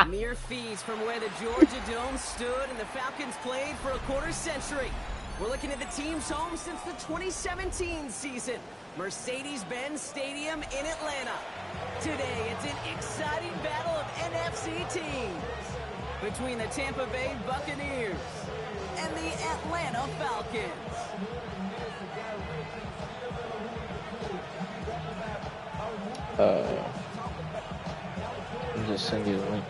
Mere feet from where the Georgia Dome stood and the Falcons played for a quarter century. We're looking at the team's home since the 2017 season. Mercedes-Benz Stadium in Atlanta. Today, it's an exciting battle of NFC teams between the Tampa Bay Buccaneers and the Atlanta Falcons. I'll just send you the link.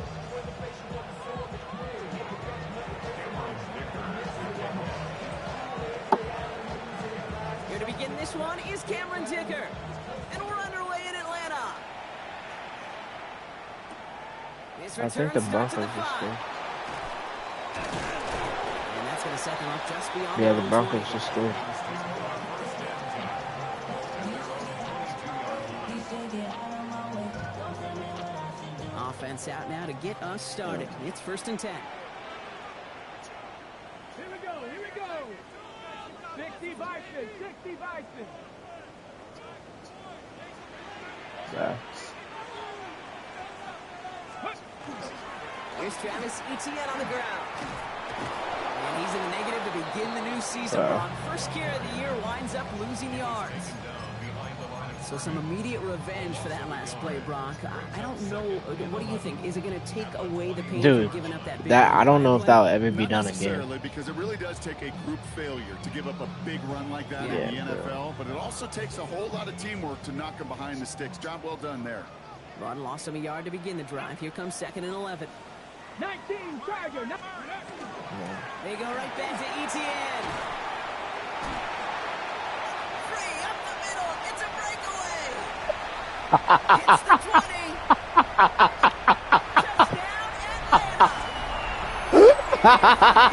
Here to begin this one is Cameron Dicker. And we're underway in Atlanta. I think the Broncos just scored. And that's going to set them up just beyond. Yeah, the Broncos just scored. Offense out now to get us started. It's 1st and 10. Here we go, here we go. 60 Bison, 60 Bison. Yeah. Here's Travis Etienne on the ground. And he's in the negative to begin the new season. On first carry of the year, winds up losing yards. So some immediate revenge for that last play, Brock. I don't know. What do you think? Is it going to take away the pain of giving up that big I don't know if that'll ever be done again. again. Because it really does take a group failure to give up a big run like that in the NFL. But it also takes a whole lot of teamwork to knock them behind the sticks. Job well done there. Run lost him a yard to begin the drive. Here comes 2nd and 11. 19 Tiger. They go right back to Etienne. Free up the middle. It's a breakaway. Hits the 20.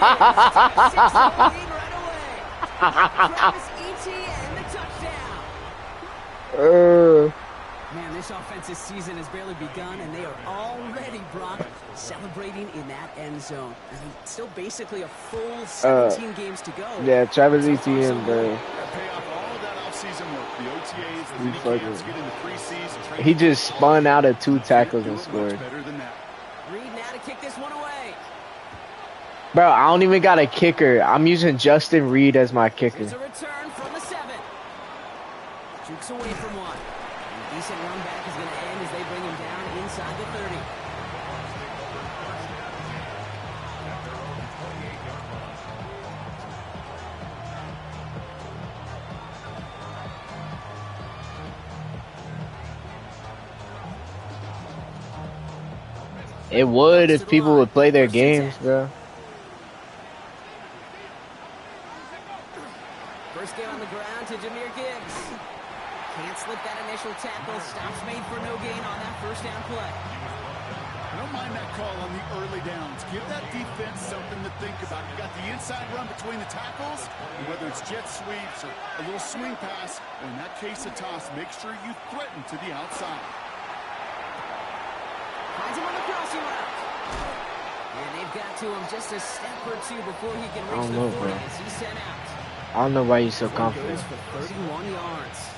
Touchdown, Atlanta. Lead right away. Travis Etienne, the touchdown. Man, this offensive season has barely begun, and they are already, Brock, celebrating in that end zone. I mean, still basically a full 17 games to go. Yeah, Travis Etienne, bro. He just spun out of 2 tackles and scored. Reed now to kick this one away. Bro, I don't even got a kicker. I'm using Justin Reed as my kicker. It's a return from the 7. Jukes away from one. Decent run back is going to end as they bring him down inside the 30. It would if people would play their games, bro. First game on the ground to Jahmyr Gibbs. Can't slip that initial tackle. Stops made for no gain on that first down play. I don't mind that call on the early downs. Give that defense something to think about. You got the inside run between the tackles, and whether it's jet sweeps or a little swing pass, or in that case a toss, make sure you threaten to the outside. Finds him on the crossing route. And they've got to him just a step or two before he can reach the 40 as he's sent out. I don't know why you're so confident. For 31 yards.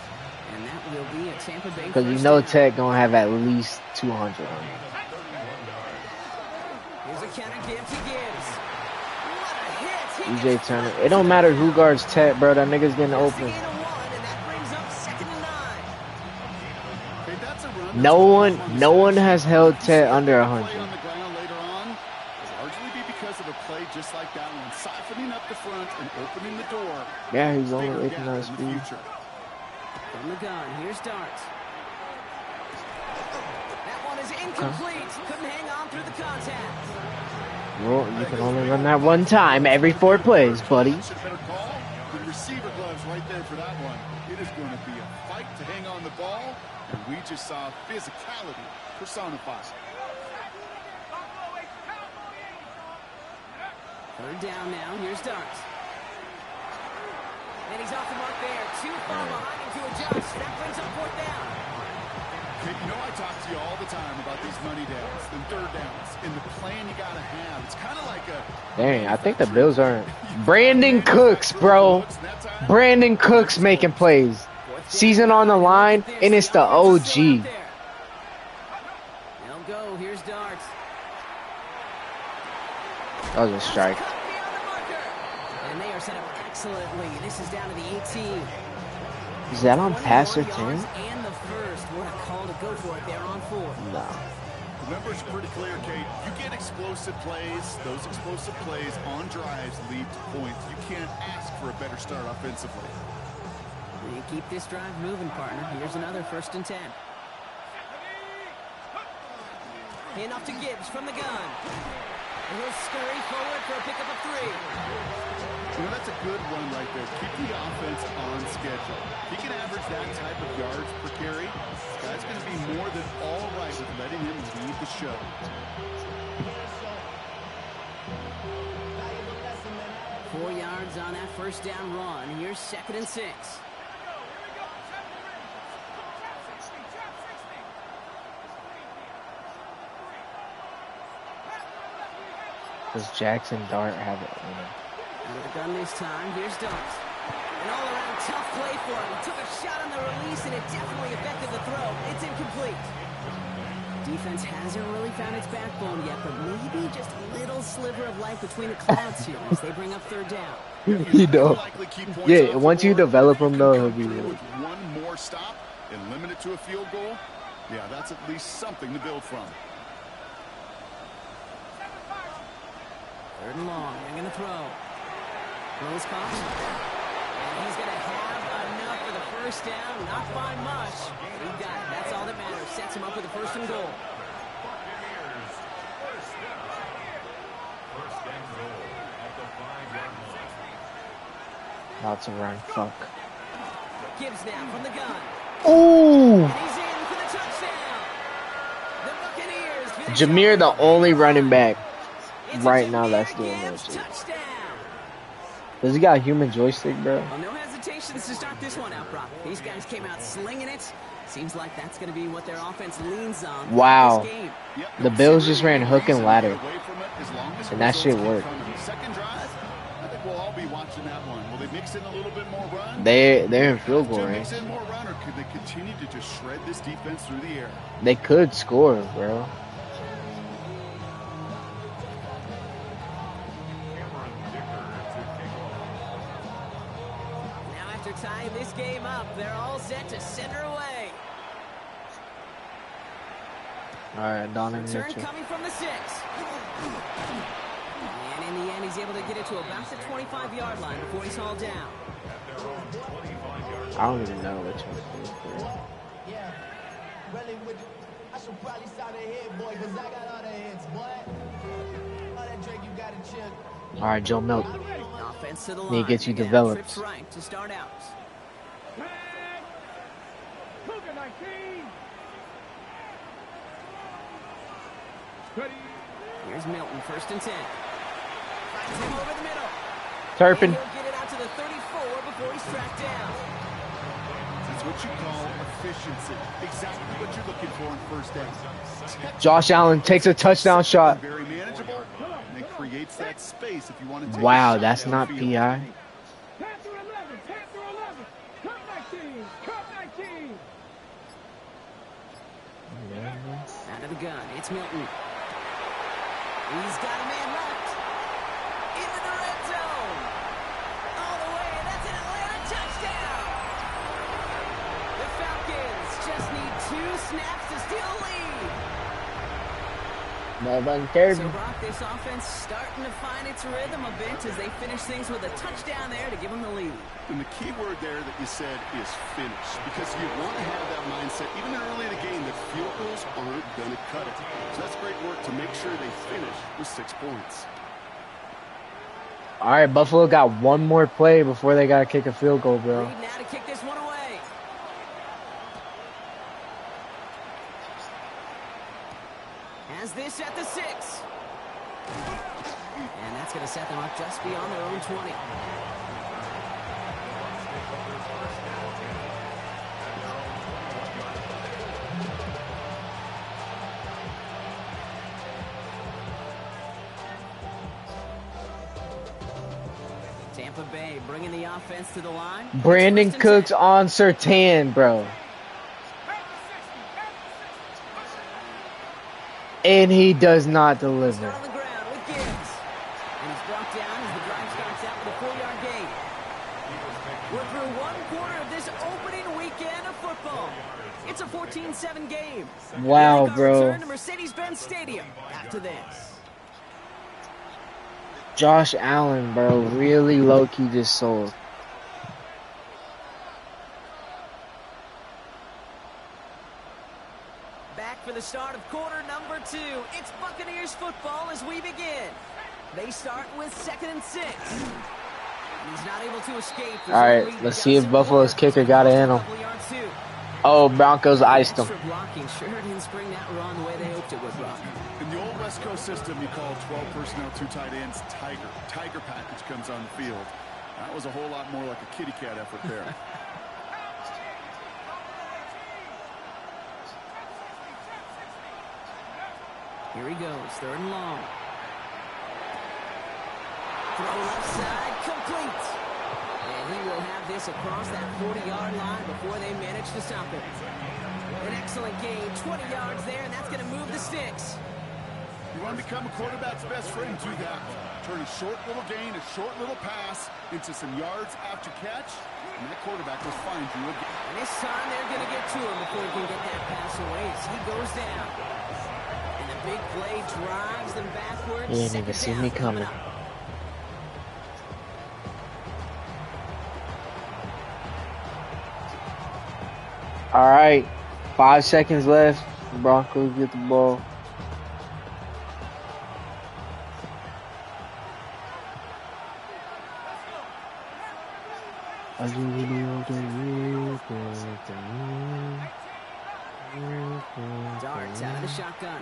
And that will be a Tampa Bay. Because you know Tech gonna have at least 200 on him. Here's a counter give to Gibbs. What a hit. DJ Turner. It don't matter who guards Tech, bro. That nigga's getting open. No one has held Tech under 100. Just like that one, siphoning up the front and opening the door. Yeah, he's only opening that speed. From the gun, here's Dart. That one is incomplete. Couldn't hang on through the contact. Well, you can only run that one time every 4 plays, buddy. The receiver gloves right there for that one. It is going to be a fight to hang on the ball, and we just saw physicality personified. Third down now. Here's Dart. And he's off the mark there. Too far behind him to adjust. That brings up 4th down. Okay, you know I talk to you all the time about these money downs and 3rd downs and the plan you got to have. It's kind of like a... Dang, I think the Bills aren't... Brandon Cooks, bro. Brandon Cooks making plays. Season on the line, and it's the OG. They'll go. Here's Dart. yards. That was a strike. Beyond the marker. And they are set up excellently. This is down to the 18. Is that on pass or 21 yards 10? and the first. What a call to go for it there on 4. No. The numbers are pretty clear, Kate. You get explosive plays. Those explosive plays on drives lead to points. You can't ask for a better start offensively. You keep this drive moving, partner. Here's another 1st and 10. Hand off to Gibbs from the gun. And he'll scurry forward for a pickup of 3. You know, that's a good run right there. Keep the offense on schedule. If he can average that type of yards per carry, this guy's going to be more than all right with letting him lead the show. Four yards on that 1st down run. Here's 2nd and 6. Does Jackson Dart have it? With a gun this time, here's Dart. An all-around tough play for him. He took a shot on the release, and it definitely affected the throw. It's incomplete. Defense hasn't really found its backbone yet, but maybe just a little sliver of light between the clouds here as they bring up 3rd down. You know. Yeah, once you develop him, though, he'll be really. With one more stop and limit it to a field goal, yeah, that's at least something to build from. 3rd and long. They're going to throw. Throws caught. And he's going to have enough for the 1st down. Not by much. But he got it. That's all that matters. Sets him up with a 1st and goal. Lots of run. Fuck. Gibbs now from the gun. Ooh! And he's in for the touchdown. The Buccaneers finish Jameer, off the only running back It's a right now Jameer that's doing Gibbs that shit. touchdown. Does he got a human joystick, bro? Well, no hesitations to start this one out, Brock. These guys came out slinging it. Seems like that's going to be what their offense leans on. Wow. This game. The Bills just ran hook and ladder. And that shit worked. Second drive, I think we'll all be watching that one. Will they mix in a little bit more run? They're in field goal Mix range. in more run, or could they continue to just shred this defense through the air? They could score, bro. Now after tying this game up, they're all set to send her away. All right, Donovan Return Mitchell. coming from the 6. And in the end, he's able to get it to about the 25-yard line before he's hauled down. I don't even know which one. Yeah, really with I should probably start a hit, boy, because I got all the hits, boy. All that drink you got to chill. All right, Joe Milton. Offense to the line. Need to get you Again, developed. trips right to start out. Cougar 19. Ready. Here's Milton, 1st and 10. Finds him over the middle. Turpin. And he'll get it out to the 34 before he's tracked down. It's what you call efficiency. Exactly what you're looking for in 1st down. Josh Allen takes a touchdown shot. Very manageable, and it creates that space if you want to take a Wow, shot that's not downfield. Panther 11. Panther 11. Cup 19. Cup 19. Out of the gun, it's Milton. He's got a man left. Into the red zone. All the way, and that's an Atlanta touchdown. The Falcons just need 2 snaps to steal a lead. So, Brock, this offense starting to find its rhythm a bit as they finish things with a touchdown there to give them the lead. And the key word there that you said is finish, because you want to have that mindset, even early in the game, that field goals aren't going to cut it. So that's great work to make sure they finish with 6 points. All right, Buffalo got one more play before they got to kick a field goal, bro. Reed now to kick this one away. Has this at the 6. And that's going to set them up just beyond their own 20. Tampa Bay bringing the offense to the line. Brandon Cooks on Surtain, bro. And he does not Start deliver. on the ground with Gibbs. And he's brought down as the drive starts out with a 4-yard gain. We're through one quarter of this opening weekend of football. It's a 14-7 game. Wow, We'll make our bro. return to Mercedes-Benz Stadium after this. Josh Allen, bro, really low-key just sold. Back for the start of quarter number 2. It's Buccaneers football as we begin. They start with 2nd and 6. He's not able to escape. All right, let's see if Buffalo's kicker got it in him. Oh, Broncos iced him. Extra blocking sure didn't spring that run the way they hoped it would, Rock. In the old West Coast system, you call 12 personnel, 2 tight ends, Tiger. Tiger package comes on the field. That was a whole lot more like a kitty cat effort there. Here he goes, 3rd and long. Throw left side, complete. And he will have this across that 40-yard line before they manage to stop it. An excellent gain, 20 yards there, and that's going to move the sticks. You want to become a quarterback's best friend, do that. Turn a short little gain, a short little pass into some yards after catch, and that quarterback will find you again. And this time they're going to get to him before he can get that pass away as he goes down. And the big play drives them backwards. You didn't even see me coming. All right, 5 seconds left. The Broncos get the ball. Darts out of the shotgun.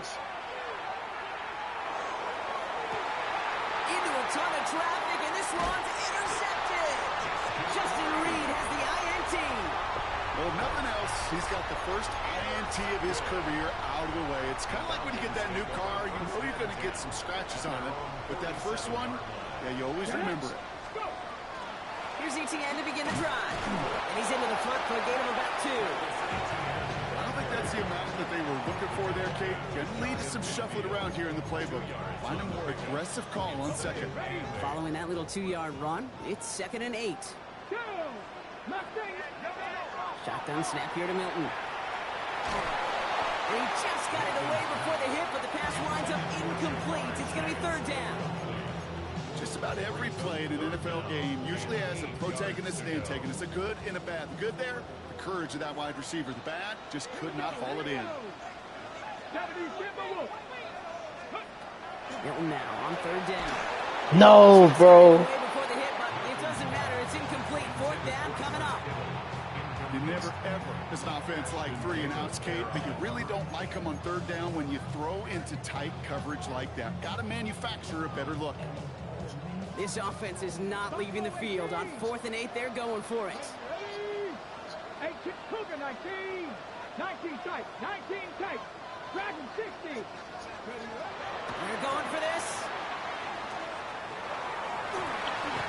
Into a ton of traffic, and this one's intercepted. Justin Reed has the INT. Well, if nothing else, he's got the first INT of his career out of the way. It's kind of like when you get that new car, you know you're going to get some scratches on it, but that first one, yeah, you always remember it. Here's ETN to begin the drive. And he's into the front for a gain of about 2. I don't think that's the amount that they were looking for there, Kate. Can lead to some shuffling around here in the playbook. Find a more aggressive call on second. Following that little 2-yard run, it's 2nd and 8. Shotgun snap here to Milton. And he just got it away before the hit, but the pass winds up incomplete. It's going to be 3rd down. Just about every play in an NFL game usually has a protagonist and antagonist, a good and a bad. The good there, the courage of that wide receiver. The bad, just could not haul it in. Milton now on 3rd down. No, bro. Before the hit, but it doesn't matter. It's incomplete. 4th down coming up. You never, ever, as an offense like 3 and outs, Kate, but you really don't like them on 3rd down when you throw into tight coverage like that. Got to manufacture a better look. This offense is not leaving the field. On 4th and 8, they're going for it. 18, Cougar 19. 19 tight. 19 tight. Dragon 60. They're going for this.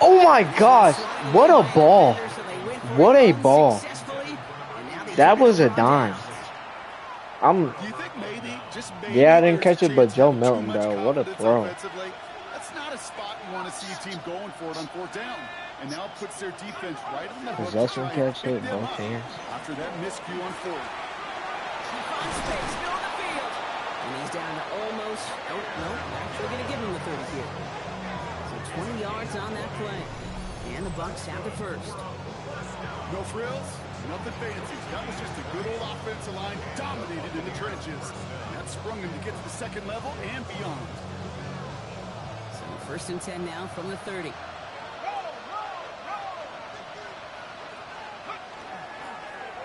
Oh my gosh, what a ball. What a ball. That was a dime. Do you think maybe, just maybe, Yeah, I didn't there's catch it, a but chance Joe for too Milton, much bro, what a confidence throw. offensively? That's not a spot you want to see a team going for it on 4th down. And now puts their defense right on the hook to Possession try and catch pick hit them both up hands. after that miscue on 4th. He finds space, middle of the field. And he's down to almost, no, actually going to give him the 30 here. So 20 yards on that play. And the Bucs have the first. No frills, nothing fancy. That was just a good old offensive line dominated in the trenches. That sprung him to get to the 2nd level and beyond. So 1st and 10 now from the 30.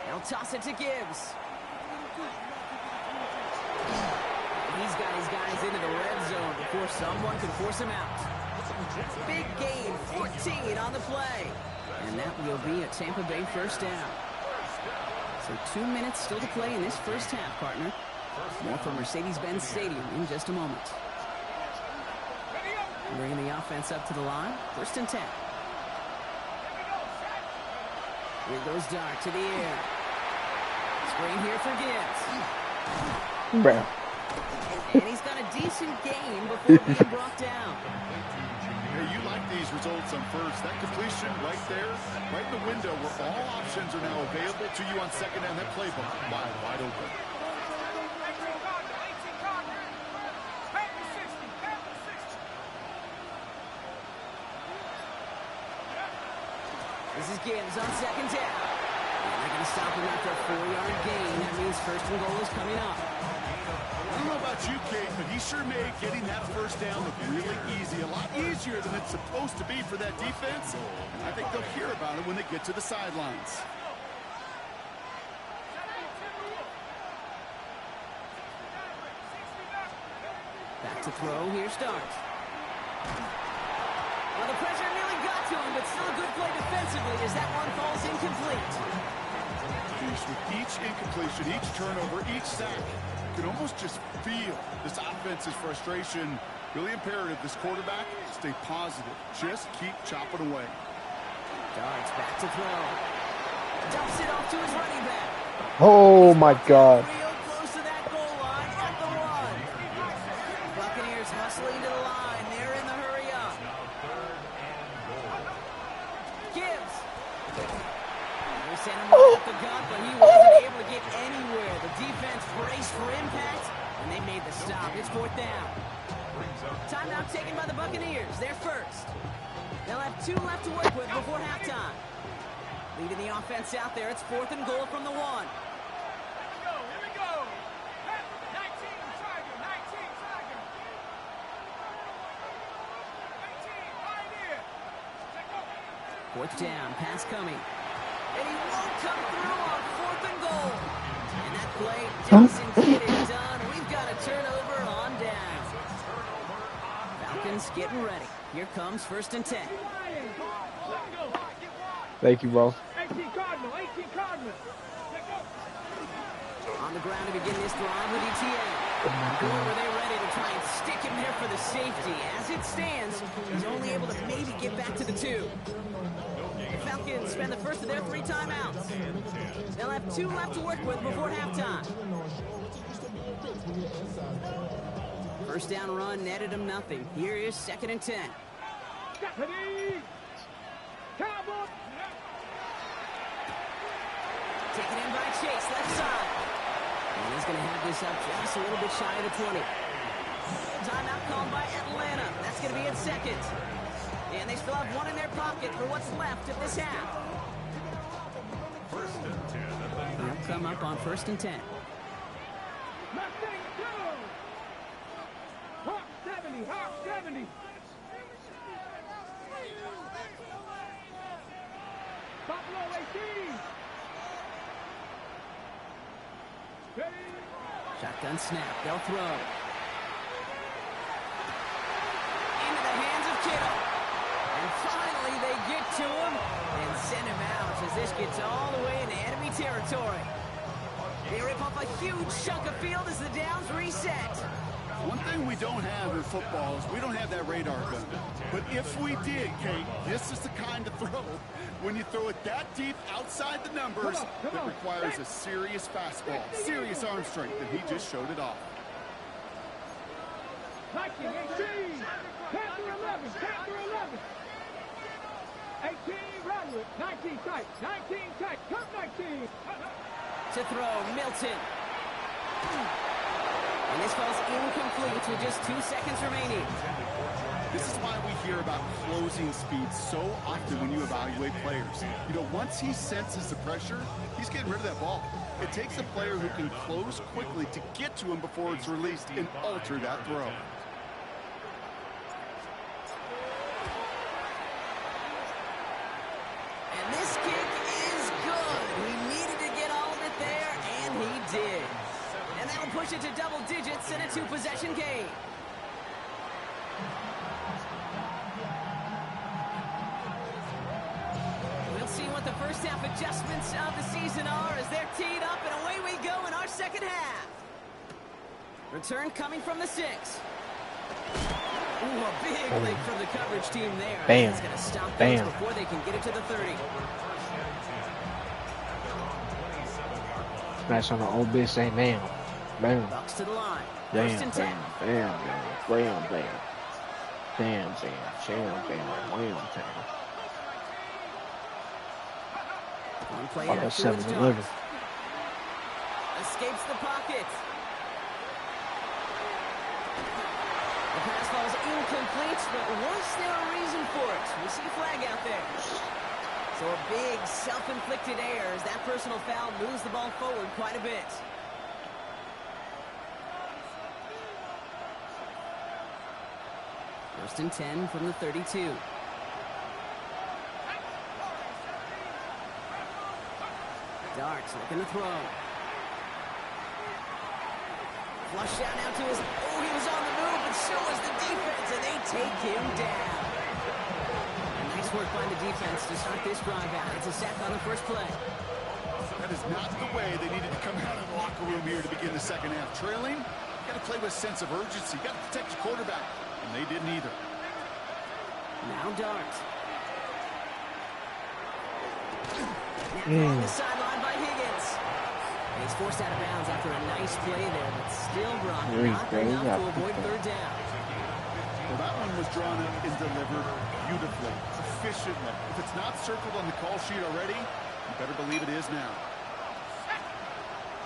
They'll toss it to Gibbs. He's got his guys into the red zone before someone can force him out. Big gain, 14 on the play. And that will be a Tampa Bay 1st down. So 2 minutes still to play in this first half, partner. More from Mercedes-Benz Stadium in just a moment. Bringing the offense up to the line. 1st and 10. Here goes Dart to the air. Screen here for Gibbs. Bro, And he's got a decent gain before being brought down. Hey, you like these results on first. That completion right there, right in the window where all options are now available to you on second down. That playbook wide open. This is Gibbs on second down. And they're going to stop him after a 4-yard gain. That means first and goal is coming up. I don't know about you, Kate, but he sure made getting that first down look really easy. A lot easier than it's supposed to be for that defense. And I think they'll hear about it when they get to the sidelines. Back to throw. Here starts. Well, the pressure nearly got to him, but still a good play defensively as that one falls incomplete. With each incompletion, each turnover, each sack, you can almost just feel this offense's frustration. Really imperative this quarterback stay positive. Just keep chopping away. Darts back to throw. Dumps it off to his running back. Oh my God. Real close to that goal line at the 1. Buccaneers hustling to the line. They're in the hurry up. Gibbs. They sent him right up the gut, but he wasn't able to get anywhere. The defense braced for impact, and they made the stop. It's fourth down. Timeout taken by the Buccaneers. They're first. They'll have 2 left to work with before halftime. Leading the offense out there, it's fourth and goal from the 1. Here we go. 19 Tiger, 19 Tiger. 18 Pioneer. Fourth down, pass coming. And he won't come through on fourth and goal. And that play doesn't get it done. We've got a turnover on down. Falcons getting ready. Here comes first and 10. Thank you, bro. 18 Cardinal, 18 Cardinal. On the ground to begin this drive with ETN. Boy, were they ready to try and stick him there for the safety. As it stands, he's only able to maybe get back to the 2. The Falcons spend the first of their 3 timeouts. They'll have 2 left to work with before halftime. First down run netted him nothing. Here is second and 10. Cowboy. Taken in by Chase, left side. And he's going to have this up just a little bit shy of the 20. Timeout called by Atlanta. That's going to be in second. And they still have 1 in their pocket for what's left of this half. They'll come up on first and 10. Mustang, go. Hawk 70, Hawk 70. Buffalo 18. Ready. Shotgun snap. They'll throw. Into the hands of Kittle. And finally they get to him and send him out as this gets all the way into enemy territory. They rip off a huge chunk of field as the downs reset. One thing we don't have in football is we don't have that radar gun. But if we did, Kate, this is the kind of throw when you throw it that deep outside the numbers that requires a serious fastball, serious arm strength, and he just showed it off. 19, 18. Panther 11, Panther 11. 18, Rodwood. 19 tight, 19 tight. Come 19. To throw, Milton. And this falls incomplete with just 2 seconds remaining. This is why we hear about closing speed so often when you evaluate players. You know, once he senses the pressure, he's getting rid of that ball. It takes a player who can close quickly to get to him before it's released and alter that throw. And this kick is good. He needed to get all of it there, and he did. And that'll push it to double digits in a 2-possession game. We'll see what the first half adjustments of the season are as they're teed up, and away we go in our second half. Return coming from the 6. Ooh, a big leap from the coverage team there. Bam. That's going to stop Bam. those before they can get it to the 30. Smash on the old bitch, say man. Bam. Bucks to the line. Damn, First and 10. bam, bam, bam, bam, bam. Damn, bam, jam, bam, wham, bam. One play Oh, that's action with 7-11. Darts. Escapes the pocket. The pass falls incomplete, but was there a reason for it? We see a flag out there. So a big self-inflicted error as that personal foul moves the ball forward quite a bit. First and 10 from the 32. Darts looking to throw. Flush out now to his... Oh, he was on the move, but so was the defense, and they take him down. Nice work by the defense to start this drive out. It's a sack on the first play. That is not the way they needed to come out of the locker room here to begin the second half. Trailing, you got to play with a sense of urgency. You got to protect your quarterback, and they didn't either. Now Darts. On the sideline by Higgins. He's forced out of bounds after a nice play there, but still Brock not enough to avoid third down. Well, that one was drawn up and delivered beautifully, efficiently. If it's not circled on the call sheet already, you better believe it is now.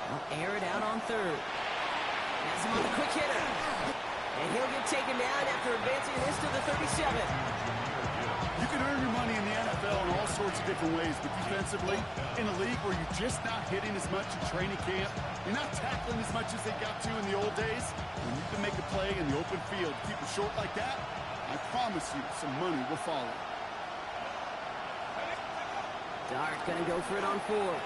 They'll air it out on third. Has him on the quick hitter. And he'll get taken down after advancing this to the 37. You can earn your money in the NFL in all sorts of different ways, but defensively, in a league where you're just not hitting as much in training camp, you're not tackling as much as they got to in the old days, when you can make a play in the open field, keep it short like that, I promise you some money will follow. Dart gonna go for it on fourth.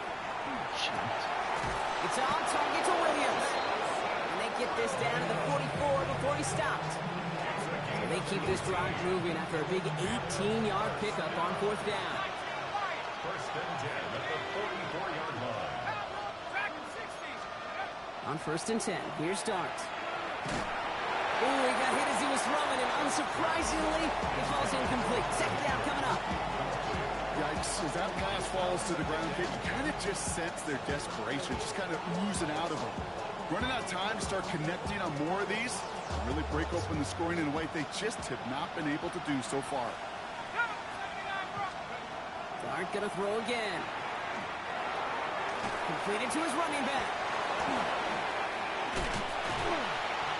It's on target to Williams. And they get this down to the 44 before he stopped. So they keep this drive moving after a big 18-yard pickup on fourth down. First and 10 at the 44-yard line. On first and 10, here's Dart. Ooh, he got hit as he was throwing, and unsurprisingly, it falls incomplete. Second down coming up. Yikes, as that pass falls to the ground, you kind of just sense their desperation, just kind of oozing out of them. Running out of time to start connecting on more of these, really break open the scoring in a way they just have not been able to do so far. Dart gonna throw again. Completed to his running back.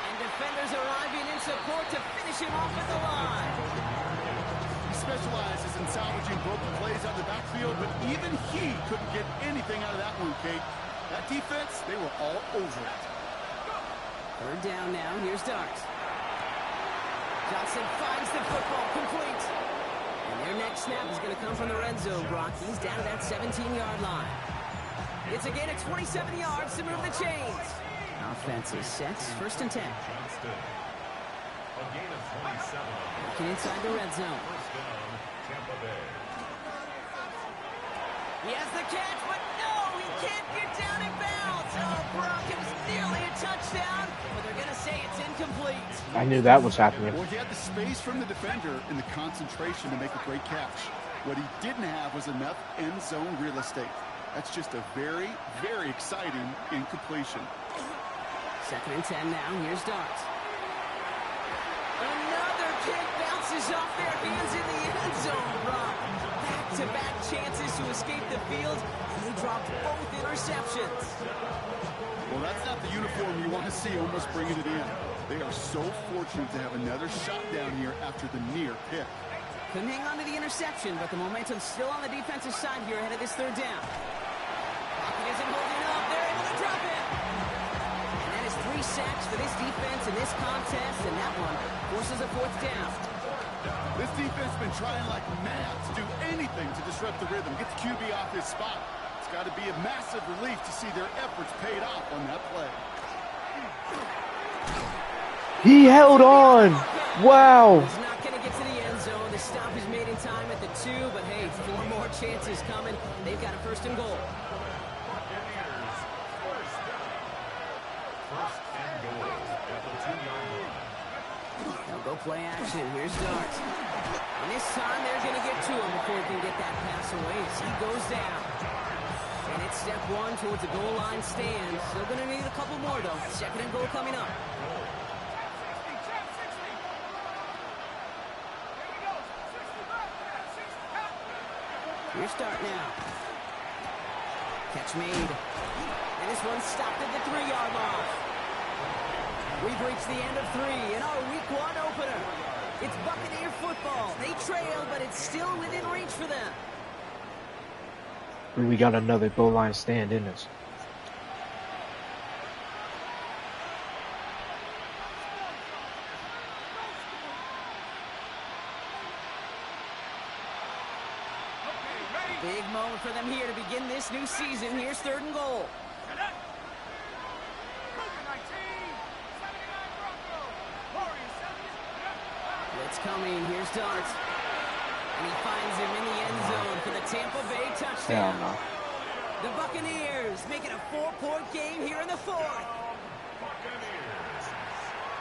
And defenders arriving in support to finish him off at the line. He specializes in salvaging broken plays out of the backfield, but even he couldn't get anything out of that one, Kate. That defense, they were all over it. Third down now, here's Dart. Johnson finds the football, complete. And their next snap is going to come from the red zone, Brock. He's down to that 17-yard line. It's a gain of 27 yards to move the chains. Offense is set, first and 10. Johnston. A gain of 27. Looking inside the red zone. First down, Tampa Bay. He has the catch, but no, he can't get down in bounds. Oh, Brock, it was nearly a touchdown, but they're going to say it's incomplete. I knew that was happening. Well, he had the space from the defender and the concentration to make a great catch. What he didn't have was enough end zone real estate. That's just a very, very exciting incompletion. Second and 10 now, here's Dart. Another kick bounces off their hands in the end zone, Brock. Back-to-back chances to escape the field, and they dropped both interceptions. Well, that's not the uniform you want to see almost bringing it in. They are so fortunate to have another shot down here after the near pick. Couldn't hang on to the interception, but the momentum's still on the defensive side here ahead of this third down. Pocket isn't holding up. They're able to drop it. And that is 3 sacks for this defense in this contest, and that one forces a fourth down. This defense has been trying like mad to do anything to disrupt the rhythm, get the QB off his spot. It's got to be a massive relief to see their efforts paid off on that play. He held on. Wow. He's not going to get to the end zone. The stop is made in time at the 2, but hey, 4 more chances coming. They've got a first and goal. Buccaneers, first down. First and goal at the 2-yard line. They'll go play action. Here's Dart. And this time they're going to get to him before he can get that pass away as he goes down. And It's step one towards a goal line stand. Still going to need a couple more, though. Second and goal coming up. Here's start now. Catch made. And this one stopped at the 3-yard line. We've reached the end of 3 in our week 1 opener. It's Buccaneer football. They trail, but it's still within reach for them. We got another goal line stand in us. Big moment for them here to begin this new season. Here's 3rd and goal. Blitz coming. Here's Dart. And he finds him in the end zone for the Tampa Bay touchdown. Hell no. The Buccaneers making a 4-point game here in the 4th.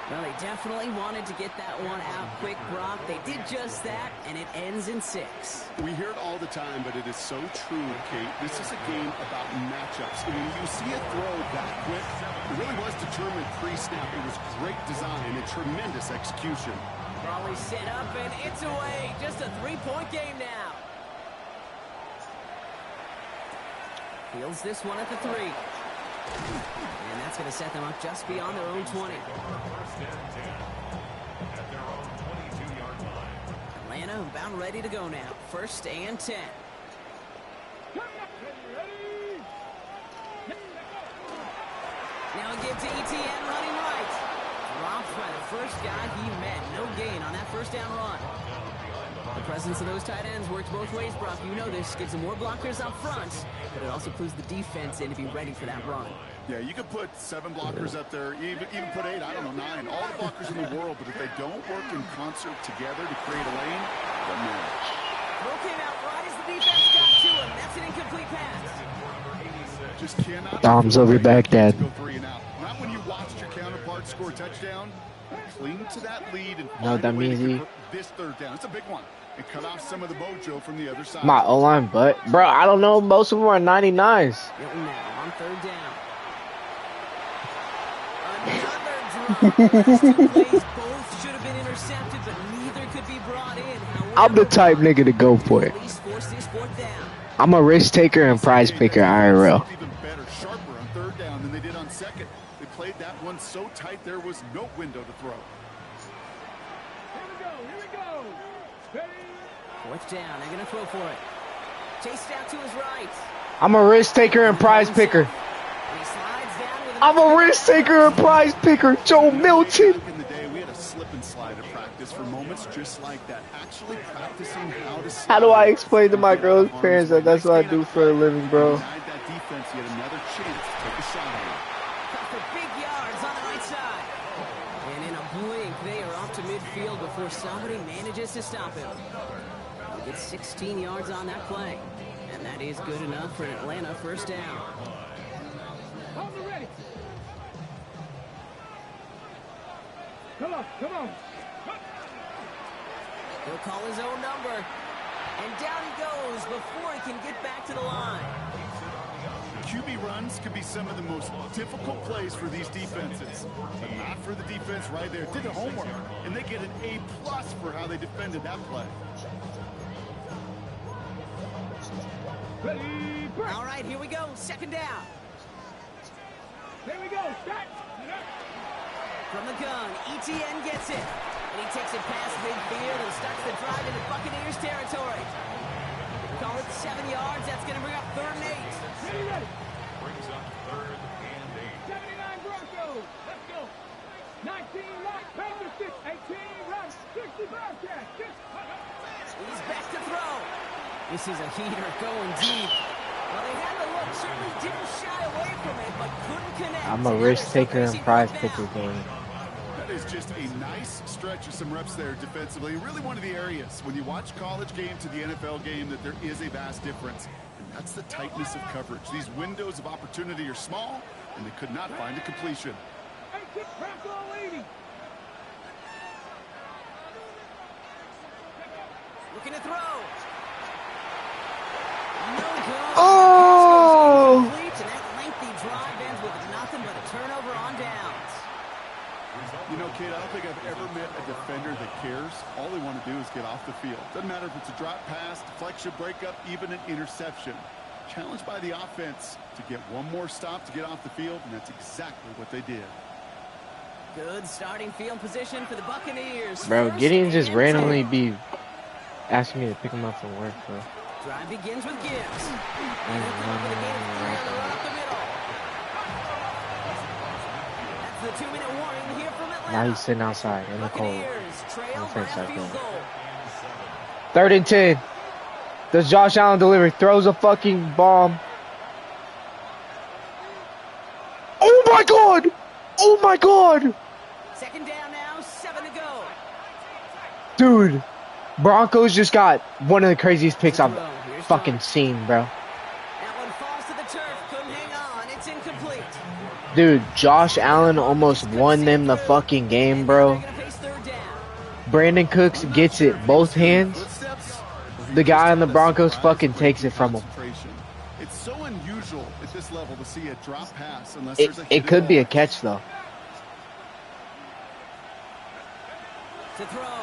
Well, they definitely wanted to get that one out quick, Brock. They did just that, and it ends in 6. We hear it all the time, but it is so true, Kate. This is a game about matchups. And when you see a throw that quick, it really was determined pre-snap. It was great design and tremendous execution. Raleigh set up, and it's away. Just a 3-point game now. Fields this one at the 3. And that's going to set them up just beyond their own 20. Atlanta about ready to go now. 1st and 10. Now a give to ETN running right. Dropped by the first guy he met. No gain on that 1st down run. The presence of those tight ends works both ways, Brock. You know this. Gives them more blockers up front, but it also clues the defense in to be ready for that run. Yeah, you could put 7 blockers up there, even put 8, I don't know, 9. All the blockers in the world, but if they don't work in concert together to create a lane, they'll manage. Throw came out right as the defense got to him. That's an incomplete pass. Just cannot. Thumbs over Baghdad. Go 3 and out. Not when you watched your counterpart score a touchdown. Cling to that lead and No, that means he. This 3rd down. It's a big one. And cut off some of the mojo from the other side. My O-line butt. Bro, I don't know. Most of them are 99s. Hilton now on 3rd down. Another drop. Two plays, both should have been intercepted, but neither could be brought in. However, I'm the type nigga to go for it. at least force this fourth down. I'm a risk taker and prize picker IRL. Even better, sharper on 3rd down than they did on 2nd. They played that one so tight there was no window to throw. Here we go. Ready? 4th down. They're going to throw for it. Chased out to his right. I'm a risk taker and prize picker. And he slides down with I'm a risk taker and prize picker. Joe Milton. Back in the day, we had a slip and slide at practice for moments just like that. Actually practicing how to slide. How do I explain to my girl's parents that that's what I do for a living, bro? Denied that defense yet another chance to take a shot at it. cut for big yards on the right side. And in a blink, they are off to midfield before somebody manages to stop him. He gets 16 yards on that play. And that is good enough for an Atlanta 1st down. Hold it ready. Come on, come on. He'll call his own number. And down he goes before he can get back to the line. QB runs could be some of the most difficult plays for these defenses. But not for the defense right there. Did the homework, and they get an A+ for how they defended that play. Ready, break. All right, here we go. 2nd down. Here we go. Start. From the gun, ETN gets it. And he takes it past midfield and starts the drive into Buccaneers territory. Call it 7 yards. That's going to bring up 3rd and 8. Ready, ready. Brings up 3rd and 8. 79 Broncos. Let's go. 19 lock. Panther 6. 18 run. 65 catch. He's back to throw. This is a heater going deep. Well, they had the look. Certainly didn't shy away from it, but couldn't connect. I'm a risk taker and prize picker, game. That is just a nice stretch of some reps there defensively. Really one of the areas when you watch college game to the NFL game that there is a vast difference. And that's the tightness of coverage. These windows of opportunity are small, and they could not find a completion. 18 Bronco leading. Looking to throw. No good. Oh! kid, I don't think I've ever met a defender that cares. All they want to do is get off the field. Doesn't matter if it's a drop pass, deflection, breakup, even an interception. Challenged by the offense to get one more stop to get off the field, and that's exactly what they did. Good starting field position for the Buccaneers. Bro, First Gideon just and randomly 10. be asking me to pick him up from work, bro. Drive begins with Gibbs. And he'll come up with a gain of 3 on the run up the middle. That's the 2-minute warning here from Atlanta. Now he's sitting outside in the cold. Buccaneers trail Defense by a out field there. goal. 3rd and 10. Does Josh Allen deliver? Throws a fucking bomb. Oh my god! Oh my god! 2nd down now, 7 to go. Dude, Broncos just got one of the craziest picks I've fucking seen, bro. That one falls to the turf, couldn't hang on, it's incomplete. Dude, Josh Allen almost won them the fucking game, bro. They're gonna face 3rd down. Brandon Cooks gets it both hands. The guy on the Broncos fucking takes it from him. It's so unusual at this level to see a drop pass unless there's a It could be a catch, though. To throw.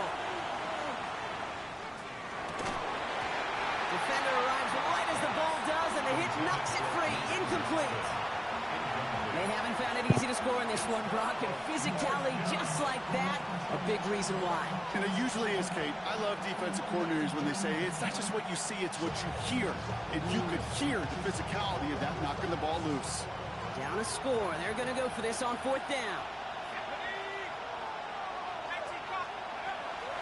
Defender arrives right as the ball does, and the hit knocks it free. Incomplete. They haven't found it easy to score in this one, Brock, and physicality just like that, a big reason why. And it usually is, Kate. I love defensive coordinators when they say it's not just what you see, it's what you hear. And you could hear the physicality of that knocking the ball loose. Down a score. They're going to go for this on 4th down.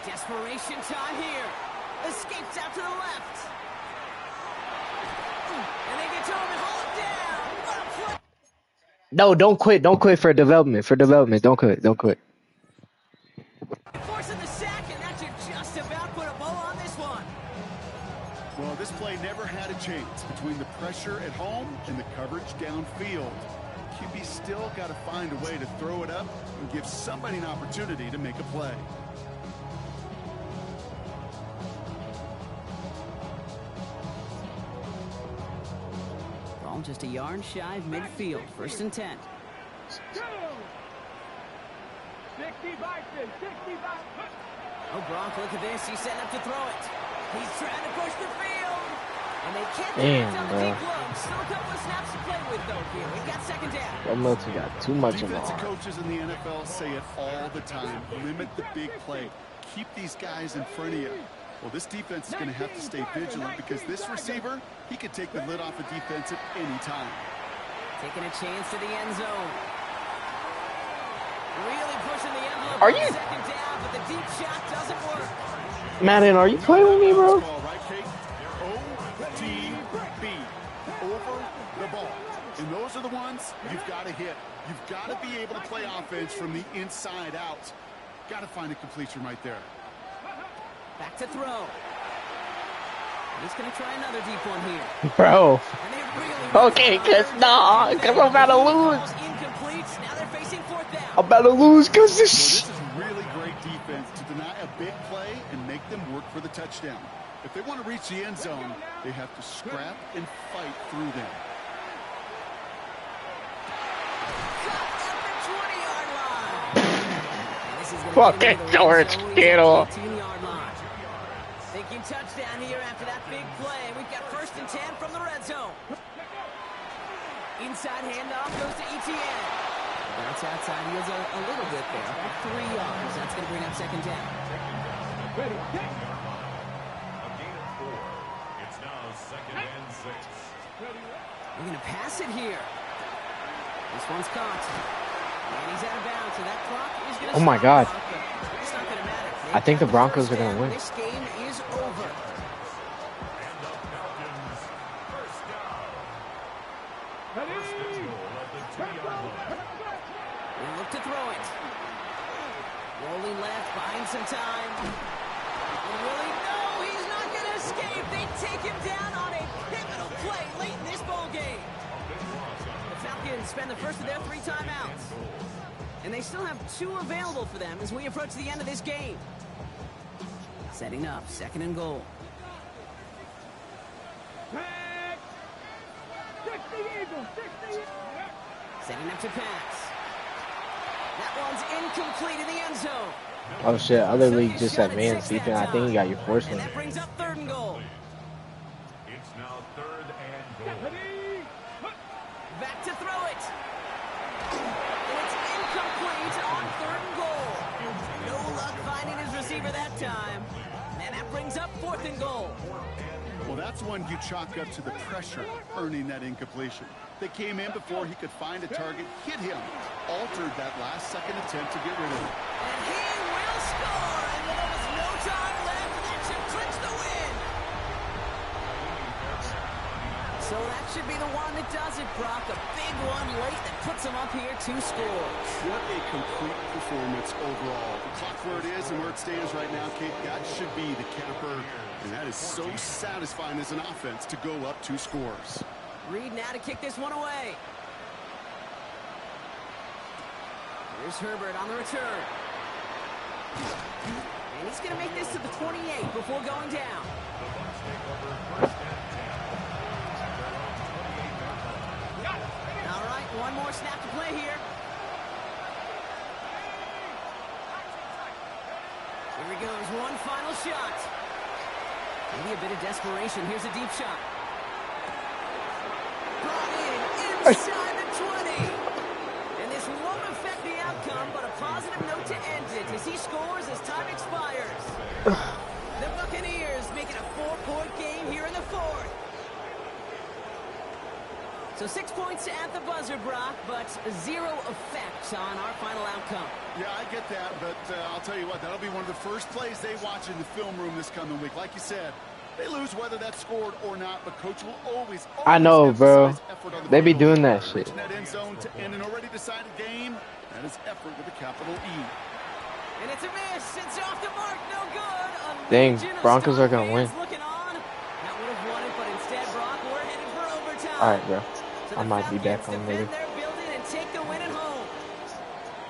Desperation time here. Escapes out to the left. And they get to him and haul it down. What a play. No, don't quit. Don't quit for development. For development. Don't quit. Don't quit. Forcing the sack, and that should just about put a bow on this one. Well, this play never had a chance between the pressure at home and the coverage downfield. QB still got to find a way to throw it up and give somebody an opportunity to make a play. Ball just a yard shy of midfield. 1st and 10. 60 Bison, 60 Bison. Oh, Gronk, look at this. He's setting up to throw it. He's trying to push the field. And they can't Damn, get it on the bro. deep look. Still a couple of snaps to play with, though, here. We've got 2nd down. That Milton got too much of Defensive a coaches in the NFL say it all the time. Limit the big play. Keep these guys in front of you. Well, this defense is going to have to stay vigilant because this receiver, he could take the lid off a defense at any time. Taking a chance to the end zone. Really pushing the envelope. Are on you- 2nd down, but the deep shot doesn't work. Madden, are you playing with me, bro? Call, right, Kate? OTB. Over the ball. And those are the ones you've got to hit. You've got to be able to play offense from the inside out. Got to find a completion right there. Back to throw. He's going to try another deep one here. Bro. And they really Okay, cause nah, cause I'm about to lose. Incomplete. Now they're facing 4th down. I'm about to lose cause Well, this. this is really great defense to deny a big play and make them work for the touchdown. If they want to reach the end zone, they have to scrap and fight through them. Fucking George Kittle. Thinking touchdown here after that big play. We've got 1st and 10 from the red zone. Inside handoff goes to Etienne. Bounce outside. He has a little bit there. About 3 yards. That's going to bring up 2nd down. Ready, A gain of 4. It's now 2nd and 6. We're going to pass it here. This one's caught. And he's out of bounds, so that clock is going to Oh my God. It's not going to matter. I think the Broncos are gonna win. This game is over. And the Falcons, 1st down. ready. Control at the 2-yard line. We'll look to throw it. Rolling left, buying some time. And Willie, no, he's not going to escape. They take him down on a pivotal play late in this ball game. The Falcons spend the first of their 3 timeouts. And they still have 2 available for them as we approach the end of this game. Setting up, 2nd and goal. Pass. 60 Eagles, 60 Eagles. Setting up to pass. That one's incomplete in the end zone. Oh shit, other So league you just shot at advanced 6 that defense. I think you got your time. force And one. that brings up 3rd and goal. It's now 3rd and goal. Stephanie, Back to throw it. And it's incomplete on 3rd and goal. No luck finding his receiver that time. And that brings up 4th and goal. Well, that's one you chalk up to the pressure earning that incompletion. They came in before he could find a target, hit him, altered that last-second attempt to get rid of it. And he will score. And with almost no time left, that should clinch the win. So that should be the one that does it, Brock. A big one late that puts him up here 2 scores. What a complete performance overall. The clock where it is and where it stands right now, Kate, that should be the capper. And that is so satisfying as an offense to go up 2 scores. Reed now to kick this one away. Here's Herbert on the return. And he's going to make this to the 28 before going down. All right, one more snap to play here. Here he goes, one final shot. Maybe a bit of desperation. Here's a deep shot. Brought in inside the 20. And this won't affect the outcome, but a positive note to end it as he scores as time expires. The Buccaneers make it a 4-point game here in the 4th. So 6 points at the buzzer, Brock, but 0 effect on our final outcome. Yeah, I get that, but I'll tell you what, that'll be one of the first plays they watch in the film room this coming week. Like you said, they lose whether that's scored or not, but Coach will always I know, bro. emphasize effort on the They be field. doing that shit. Reaching that end zone to end an already decided game, that is effort with a capital E. And it's a miss. It's off the mark. No good. A Dang, legion of Broncos Star are gonna win. fans looking on. That would have won it, but instead, Brock, we're headed for overtime. Alright, bro. So I the might be back Falcons on defend later. their building and take the win at home.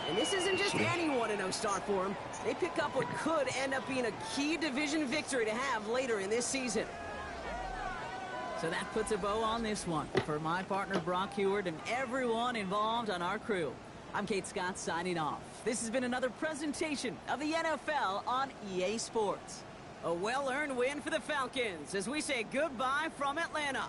And this isn't just any 1-0 start for them. They pick up what could end up being a key division victory to have later in this season. So that puts a bow on this one. For my partner, Brock Heward, and everyone involved on our crew, I'm Kate Scott signing off. This has been another presentation of the NFL on EA Sports. A well-earned win for the Falcons as we say goodbye from Atlanta.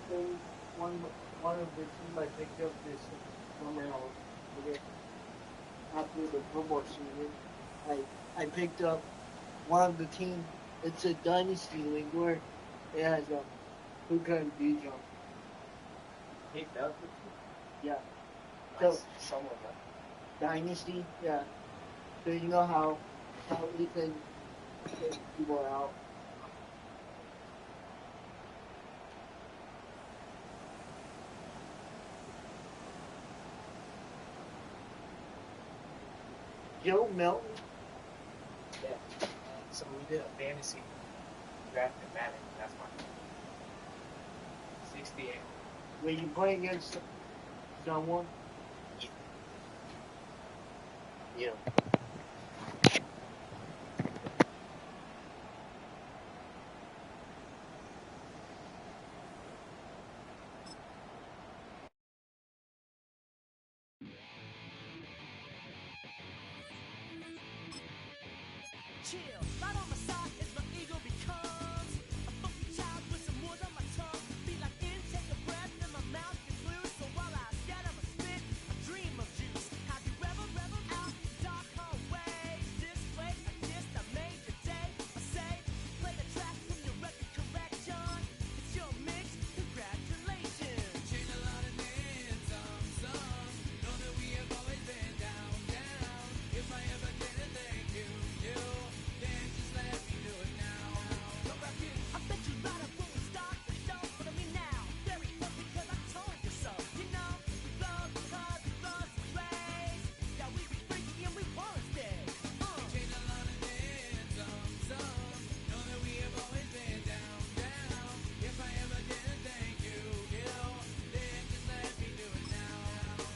thing, one of the teams I picked up this summer, after the football season, I picked up one of the team. It's a dynasty league where it has Puka and Bijan. Picked up? Yeah. Nice. So Someone, huh? dynasty, yeah. So you know how Ethan takes people out. Joe Melton. Yeah. So we did a fantasy draft in Madden. That's my 68. When you play against someone, Yeah. Chill, right on my side as my ego becomes a funky child with some wood on my tongue. Feel like intake a breath and my mouth gets loose. So while I scatter my spit, I dream of juice. Have you ever out dark hallways? This way, I kissed, I made your day. I say, play the track from your record collection. It's your mix, congratulations. Changed a lot of names, some. Know that we have always been down. If I ever didn't thank you. Then just let me do it now. Come back in. I bet you right up when we start the show. But I mean now, very close because I told you so. You know, we love because we love the race. Yeah, we be freaky and we wanna stay. We changed a lot of names, some. Know that we have always been down. If I ever didn't thank you, then just let me do it now.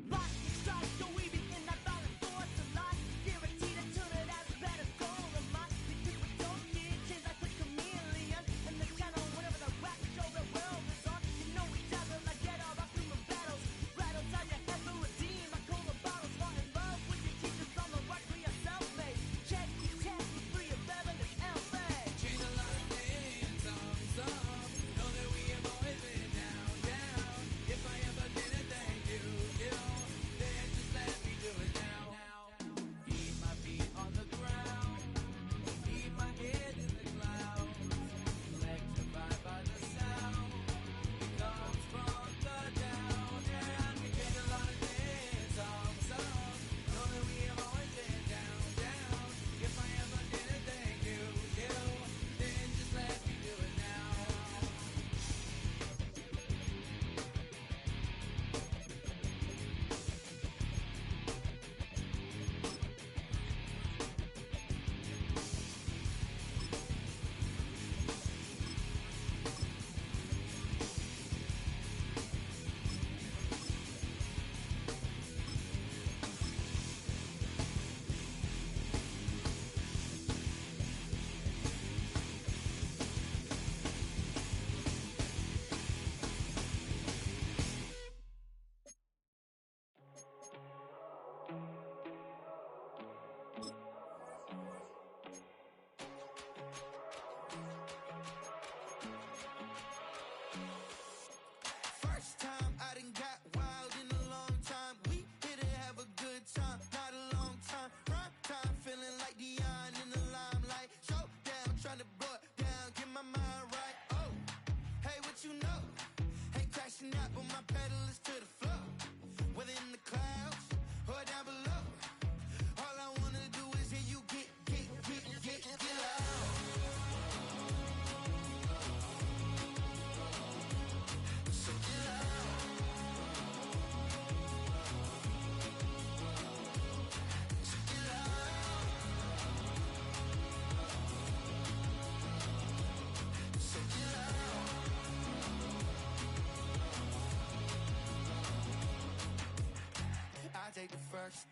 Lightning strikes, so we begin that violent force of life. Guaranteed to turn it as better goal of mine. Because we don't get change like a chameleon. And the channel, whenever the rap show the world is on, you know we dazzle like get all our human battles. Right outside your head to redeem. I call the bottles, fall in love with your teachers on the right for your self-made. Check these tests with free of evidence, LA. Change a lot of names, some. Know that we have always been down. If I ever didn't thank you, then just let me do it now. Keep my feet on the ground, keep my head in the clouds, electrified by the sound. It comes from the down, and we change a lot of things, some. Know that we have always been down. If I ever didn't thank you, then just let me do it now. First time I done got wild in a long time. We here to have a good time, not a long time. Prime time, feeling like Dion in the limelight. Showdown, trying to blow it down, get my mind right. Oh, hey, what you know? Ain't crashing out, but my pedal is to the floor. Whether in the clouds or down below, all I wanna do is hear you get loud. So get loud. So get loud. So get loud. I take the first,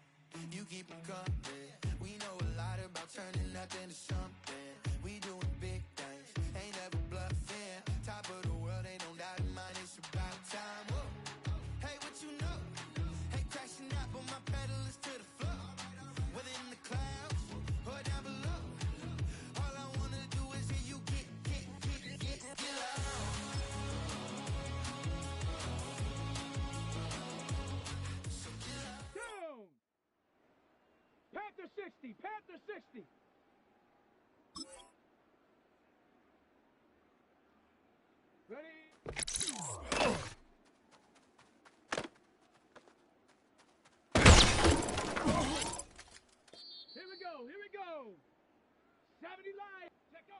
you keep 'em coming. We know a lot about turning nothing to something. We doing big things, ain't never bluffing. Top of the world, ain't no doubt in mine, it's about time. Whoa. Hey, what you know? Hey, crashing out, but my pedal is to the floor. Whether in the clouds or down below, all I wanna do is hear you get loud. Down. Panther 60. Panther 60. Ready? Here we go. Here we go. 70 live. Check go.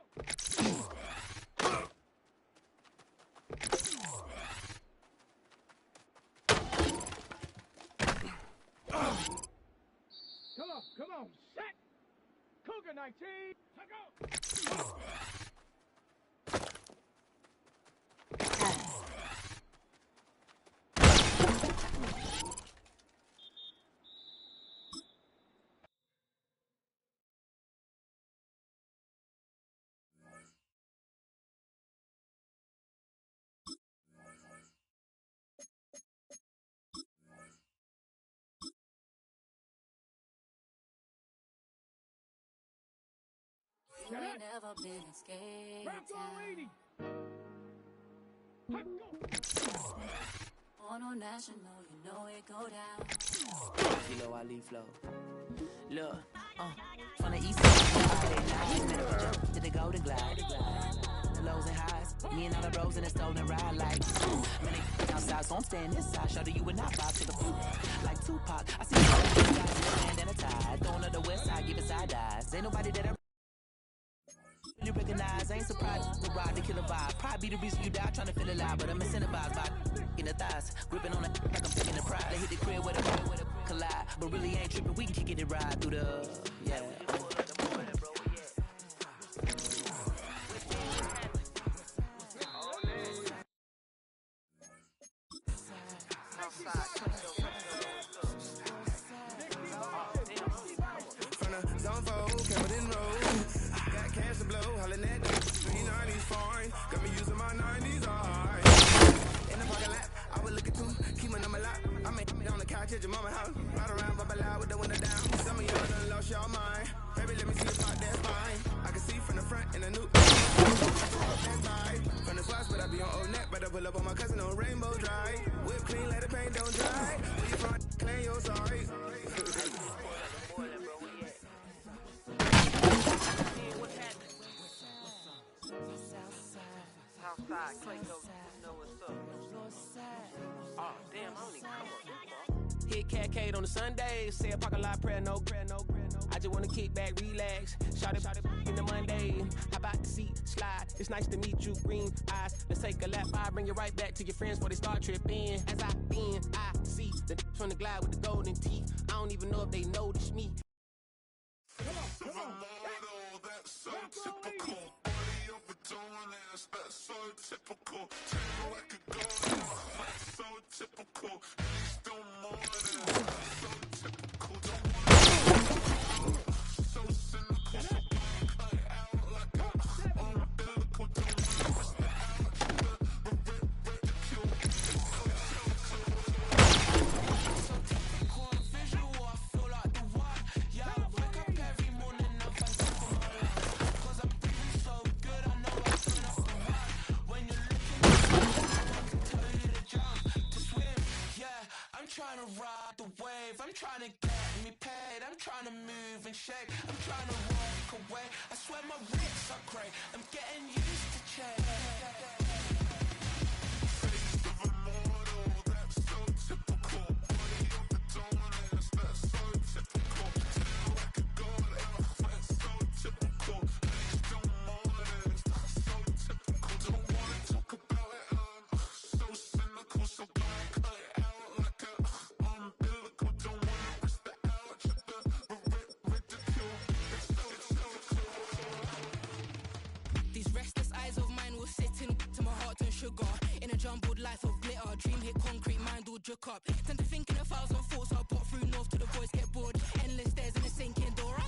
Come on. Set. Cougar 19. Check go. You ain't never been a skater. On no national, you know it go down. Kilo Ali flow. Look, from the east side, to the golden glide. The lows and highs, me and all the bros in a stolen ride like many outside, so I'm staying inside. Show that you would not vibe to the like Tupac. I see you guys in a hand and a tie. Throwing up the west side, give it side eyes. Ain't nobody that you recognize, I ain't surprised to ride the killer vibe. Probably be the reason you die trying to feel alive, but I'm incentivized by in the thighs, gripping on it like I'm picking the pride. They hit the crib with a collide, but really ain't tripping. We can kick it and ride through the yeah. From the zone 4, Campbell Road. Got cash to blow, hollin' at the 390s foreign. Got me using my 90s, alright. In the parking lot, I was looking too, keep my number locked. I made it on the couch at your mama house. Ride around, bubble loud with the window down. Some of y'all done lost y'all mind. Baby, let me see a spot that's fine. I can see from the front in the new. From the spots, but I be on old neck. Better pull up on my cousin on Rainbow Drive. Whip clean, let the paint don't dry. Where you from? Clean your sorry. Southside, Clayco, you know what's up. Oh, damn, I don't even come up. Hit Catcade on the Sundays, say a parking lot prayer, no. I just wanna kick back, relax, shout it in the Monday. How about the seat, slide, it's nice to meet you, green eyes. Let's take a lap, I bring you right back to your friends before they start tripping. As I see the from the glide with the golden teeth. I don't even know if they notice me. Come on. That's so typical. Body of a donut, that's so typical. Tell you I could go now, that's so typical. Please don't more than that's so typical. Don't want so cynical, so cut it out like a umbilical. Don't want to push the ridicule. So typical and visual, I feel like the one. Yeah, I wake up every morning, I'm thankful for my life. Cause I'm breathing so good, I know I'm doing up the run. When you're looking at me, I can tell you to jump, to swim. Yeah, I'm trying to ride the wave, I'm trying to get me paid, I'm trying to move and shake, I'm trying to walk away. I swear my wrists are great, I'm getting used to change. Face of a mortal, that's so typical. Body of the donuts, that's so typical. Tell you I could go now, that's so typical. Please don't more than that's so typical. Don't wanna talk about it, so cynical, so cut it out like a umbilical. Don't wanna press the ouch at the ridicule. It's so typical. These restless eyes of mine will sit in to my heart and sugar. In a jumbled life of glitter, dream hit concrete, mind all jerk up. Tend to think in 1,000 thoughts, I'll pop through north till the voice get bored. Endless stairs in a sinking door, I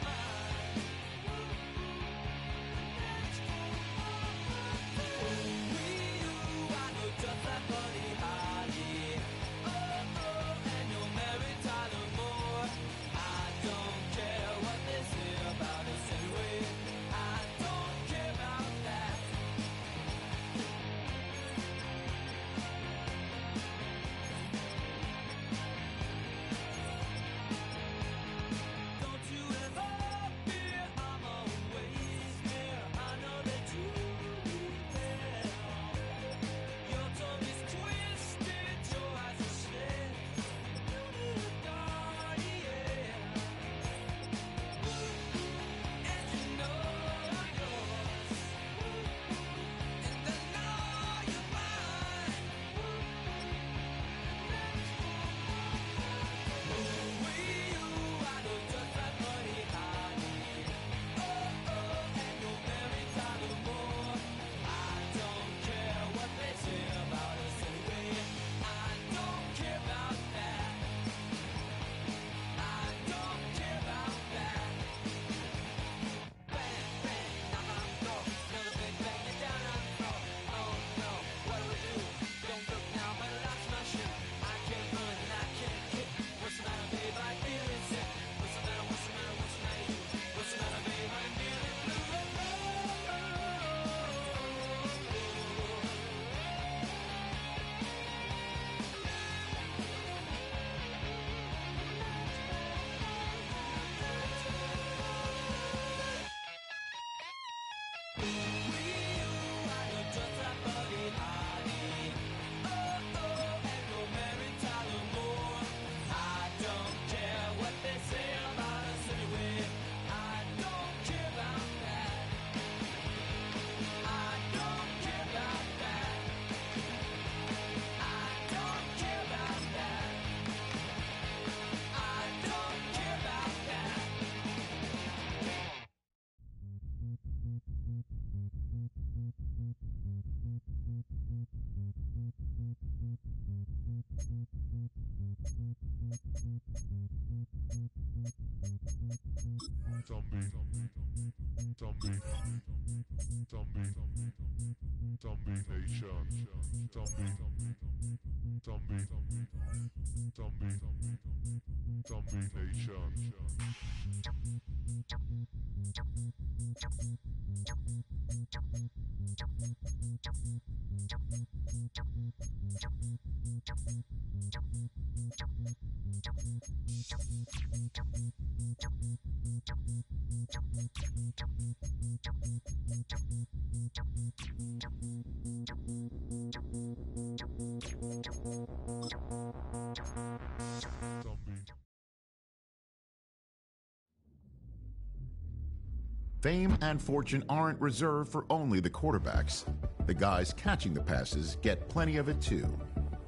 Fame and fortune aren't reserved for only the quarterbacks. The guys catching the passes get plenty of it too.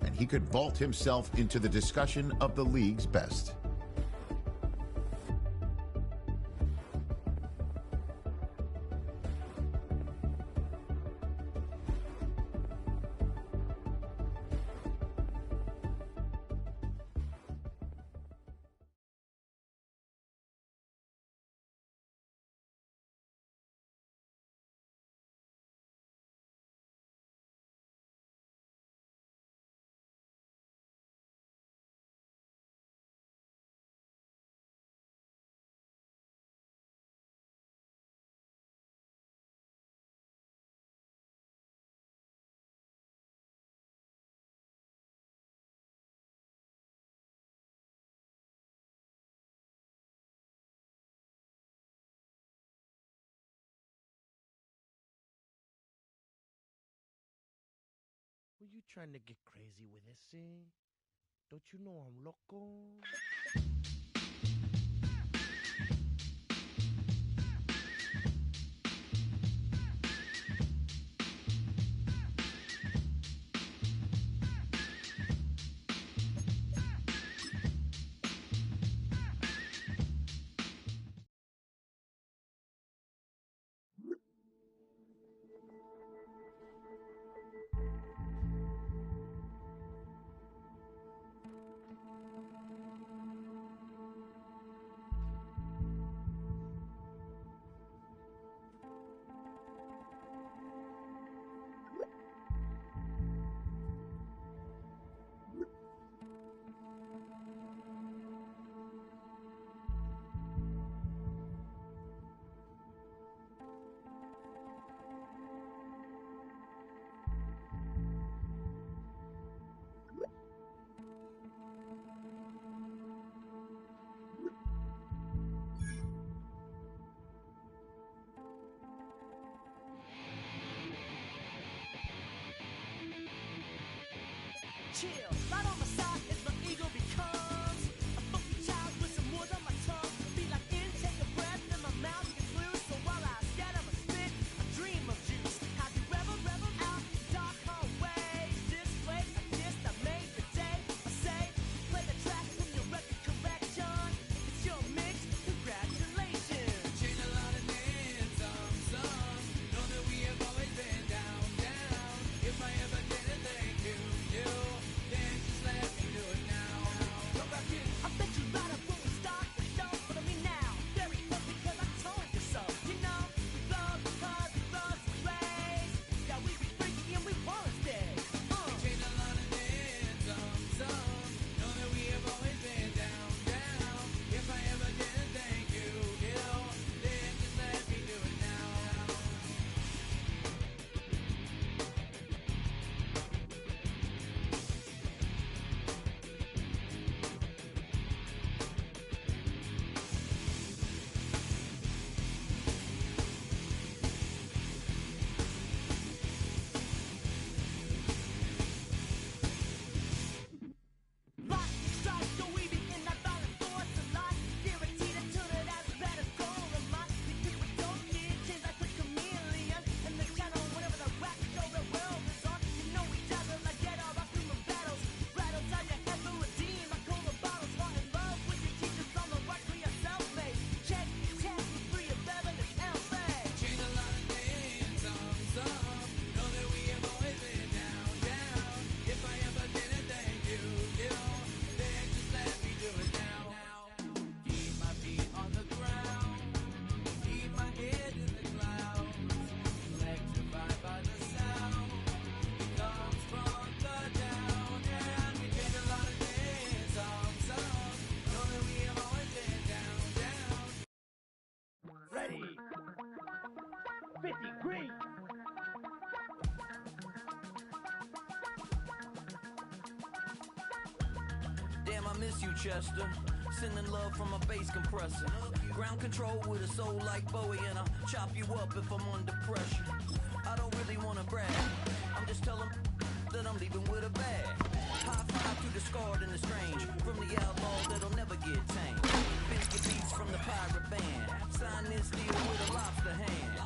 And he could vault himself into the discussion of the league's best. Were you trying to get crazy with this, eh? Don't you know I'm loco? Chill, right on my side as the eagle becomes a funky child with some words on my tongue. Be like intake a breath and my mouth gets loose. So while I scatter my spit, I dream of juice. How you revel out in dark hallways. This place I kissed, I made the day. I say, play the track from your record collection. It's your mix, congratulations. Change a lot of names, some know that we have always been down. If I ever did a thank you, then just let Ready. 50 green. Damn, I miss you, Chester. Sending love from a bass compressor. Ground control with a soul like Bowie, and I'll chop you up if I'm under pressure. I don't really wanna brag. I'm just telling that I'm leaving with a bag. High five to the scarred and the strange. From the outlaw that'll never get tamed. Biscuit beats from the pirate band. Sign this deal with a lobster hand.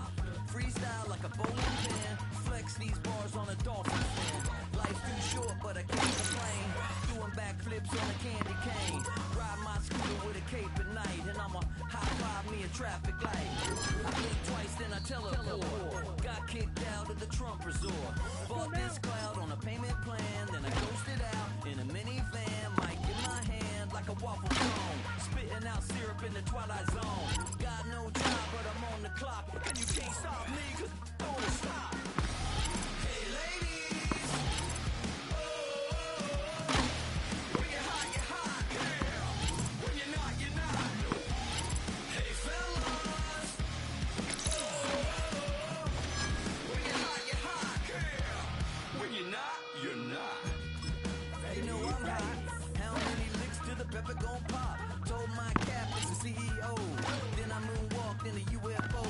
Freestyle like a bowling pin. Flex these bars on a dolphin fin. Life's too short, but I can't complain. Doing backflips on a candy cane. Ride my scooter with a cape at night. And I'ma high five me a traffic light. I blink twice, then I teleport. Got kicked out of the Trump resort. Bought this cloud on a payment plan. Then I ghosted out in a minivan. Mic in my hand like a waffle cone. Spitting out syrup in the twilight zone. Got no job, but I'm on the clock. And you can't stop me, cause I don't stop. Hey ladies, when you're hot, yeah. When you're not, you're not. Hey fellas, when you're hot, yeah. When you're not, you're not. You know I'm hot. How many licks till the pepper gon' pop? Told my cap it's the CEO. Then I moonwalked in the UFO.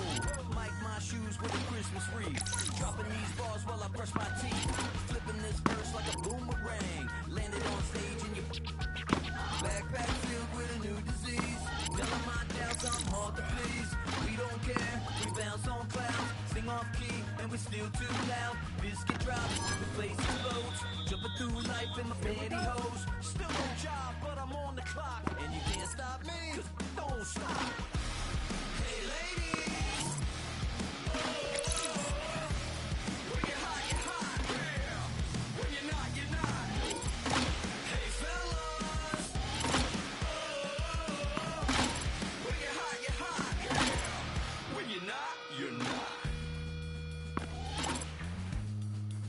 Mic my shoes with a Christmas wreath. Dropping these bars while I brush my teeth. Flipping this verse like a boomerang. Landed on stage in your backpack filled with a new disease. Telling my doubts I'm hard to please. We don't care, we bounce on clouds. Sing off key and we're still too loud. Biscuit drops, the place explodes. Jumping through life in my pantyhose. Still no job, but I'm on the clock. And you can't stop me, cause don't stop. Hey ladies, when you're hot, yeah. When you're not, you're not. Hey fellas, when you're hot, yeah. When you're not, you're not.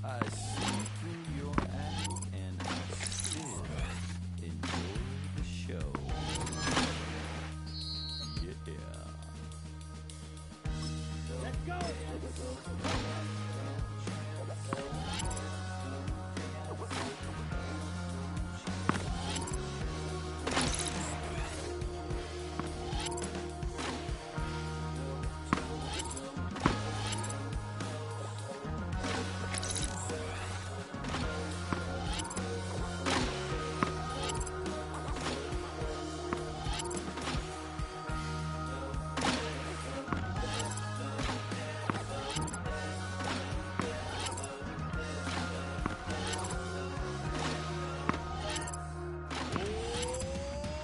I see through your act and I still enjoy the show. Yeah. Let's go.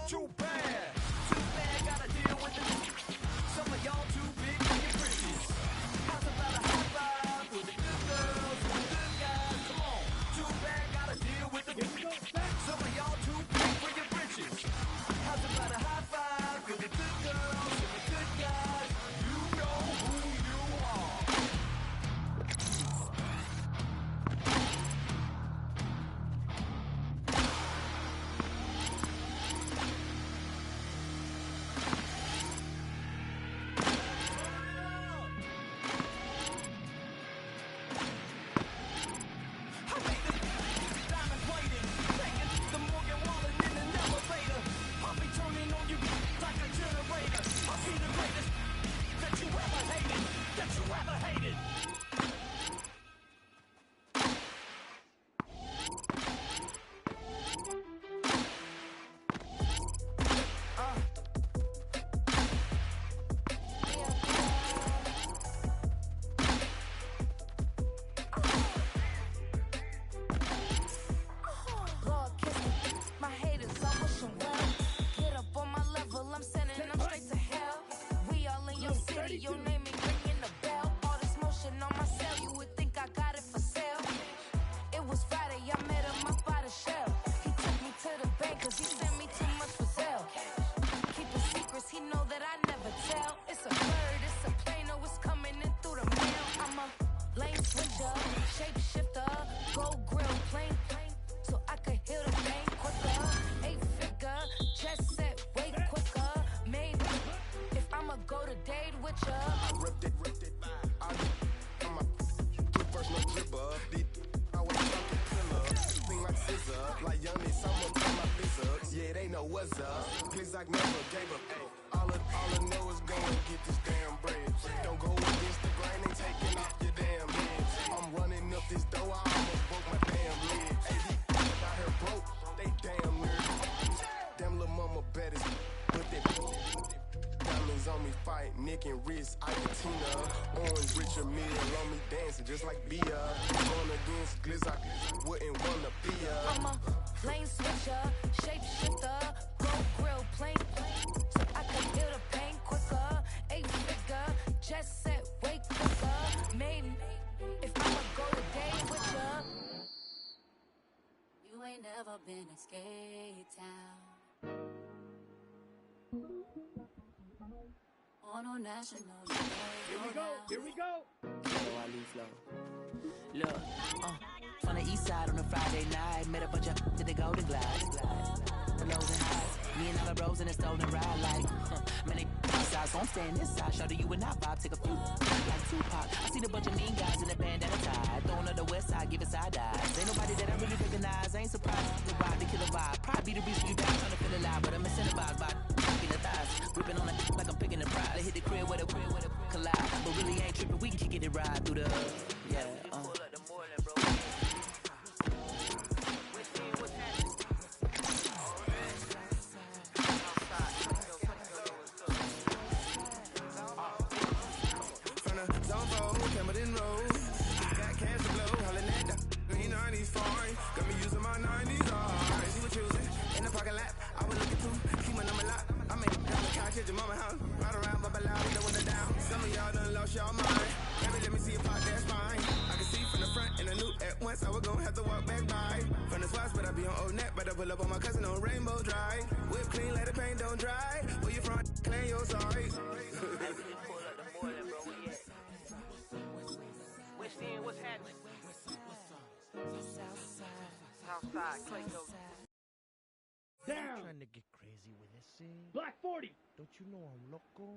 Too bad, gotta deal with it. Some of y'all too big for your britches. How's about a high five for the good girls and the good guys? Come on, too bad, gotta deal with it. Some of y'all too big for your britches. How's about a high five for the good girls and the good guys? You know who you are. Diamond plated, taking the Morgan Wallen in an elevator. I'll be turning on you like a generator. I'll be the greatest that you ever hated. Lord, kiss me. My haters, I wish them well. Get up on my level, I'm sending them straight to hell. We all in your city, your name ain't ringing the bell. All this motion on my cell, you would think I got it for sale. It was Friday, I met him up by the shell. He took me to the bank, cause he sent me too much for sale. Keeping secrets, he know that I never tell. It's a bird, it's a plane, oh, it's coming in through the mail. I'm a lane switcher, shapeshifter, gold grill, plane, so I could heal the pain quicker. 8-figure, jet set, way quicker. Maybe if I'ma go to date with switcher. I ripped it. I'm a personal dripper. I was fucking killer. Sing like scissor. Like young someone turn my fist up. Yeah, they know what's up. Please like never gave up. All I know is gonna get this damn bread. Don't go against the grain, they taking off your damn legs. I'm running up this door, I almost broke my damn legs. Hey, these out here broke, they damn near. Damn little mama better, but they diamonds on me fight, Nick and wrist, Argentina. Orange Richard Mill on me dancing just like Bia. Going against Glizz, I wouldn't wanna be I'm a lane switcher, shapeshifter, go grill, plain, so I can feel the pain quicker. 8-figure, just set way quicker. Made if I'ma go today with ya. You ain't never been in Skate Town. On no national. Here we go. Hello, I leave flow. Look, from the east side on a Friday night, met a bunch of to the Golden Glide. The lows and highs, me and all the bros in a stolen ride like, man, they outside, so I'm staying inside. Show you and I vibe, take a few like Tupac. I see a bunch of mean guys in the band at a tie, throwing up the west side, giving side eyes. Ain't nobody that I really recognize, ain't surprised. The ride, the killer vibe, probably be the reason you down, trying to feel alive, but I'm incentivized by the thighs, ripping on it like I'm picking the pride. I hit the crib with a collide, but really ain't tripping. We can kick it and ride through the Got me using my 90s, she was choosing. In the parking lot, I was looking too. Keep my number locked. I made it down the couch at your mama house. Ride around, bubble loud, the window down. Some of y'all done lost y'all mind. Baby, let me see a pot, that's fine. I can see from the front and I knew at once I was gonna have to walk back by. From the spots, but I be on Old Neck. Better pull up on my cousin on Rainbow Drive. Whip clean, let the paint don't dry. Where you from? Clean your sorry. What's happening? Southside, Clayco. Down. Trying to get crazy with this thing. Black 40. Don't you know I'm loco?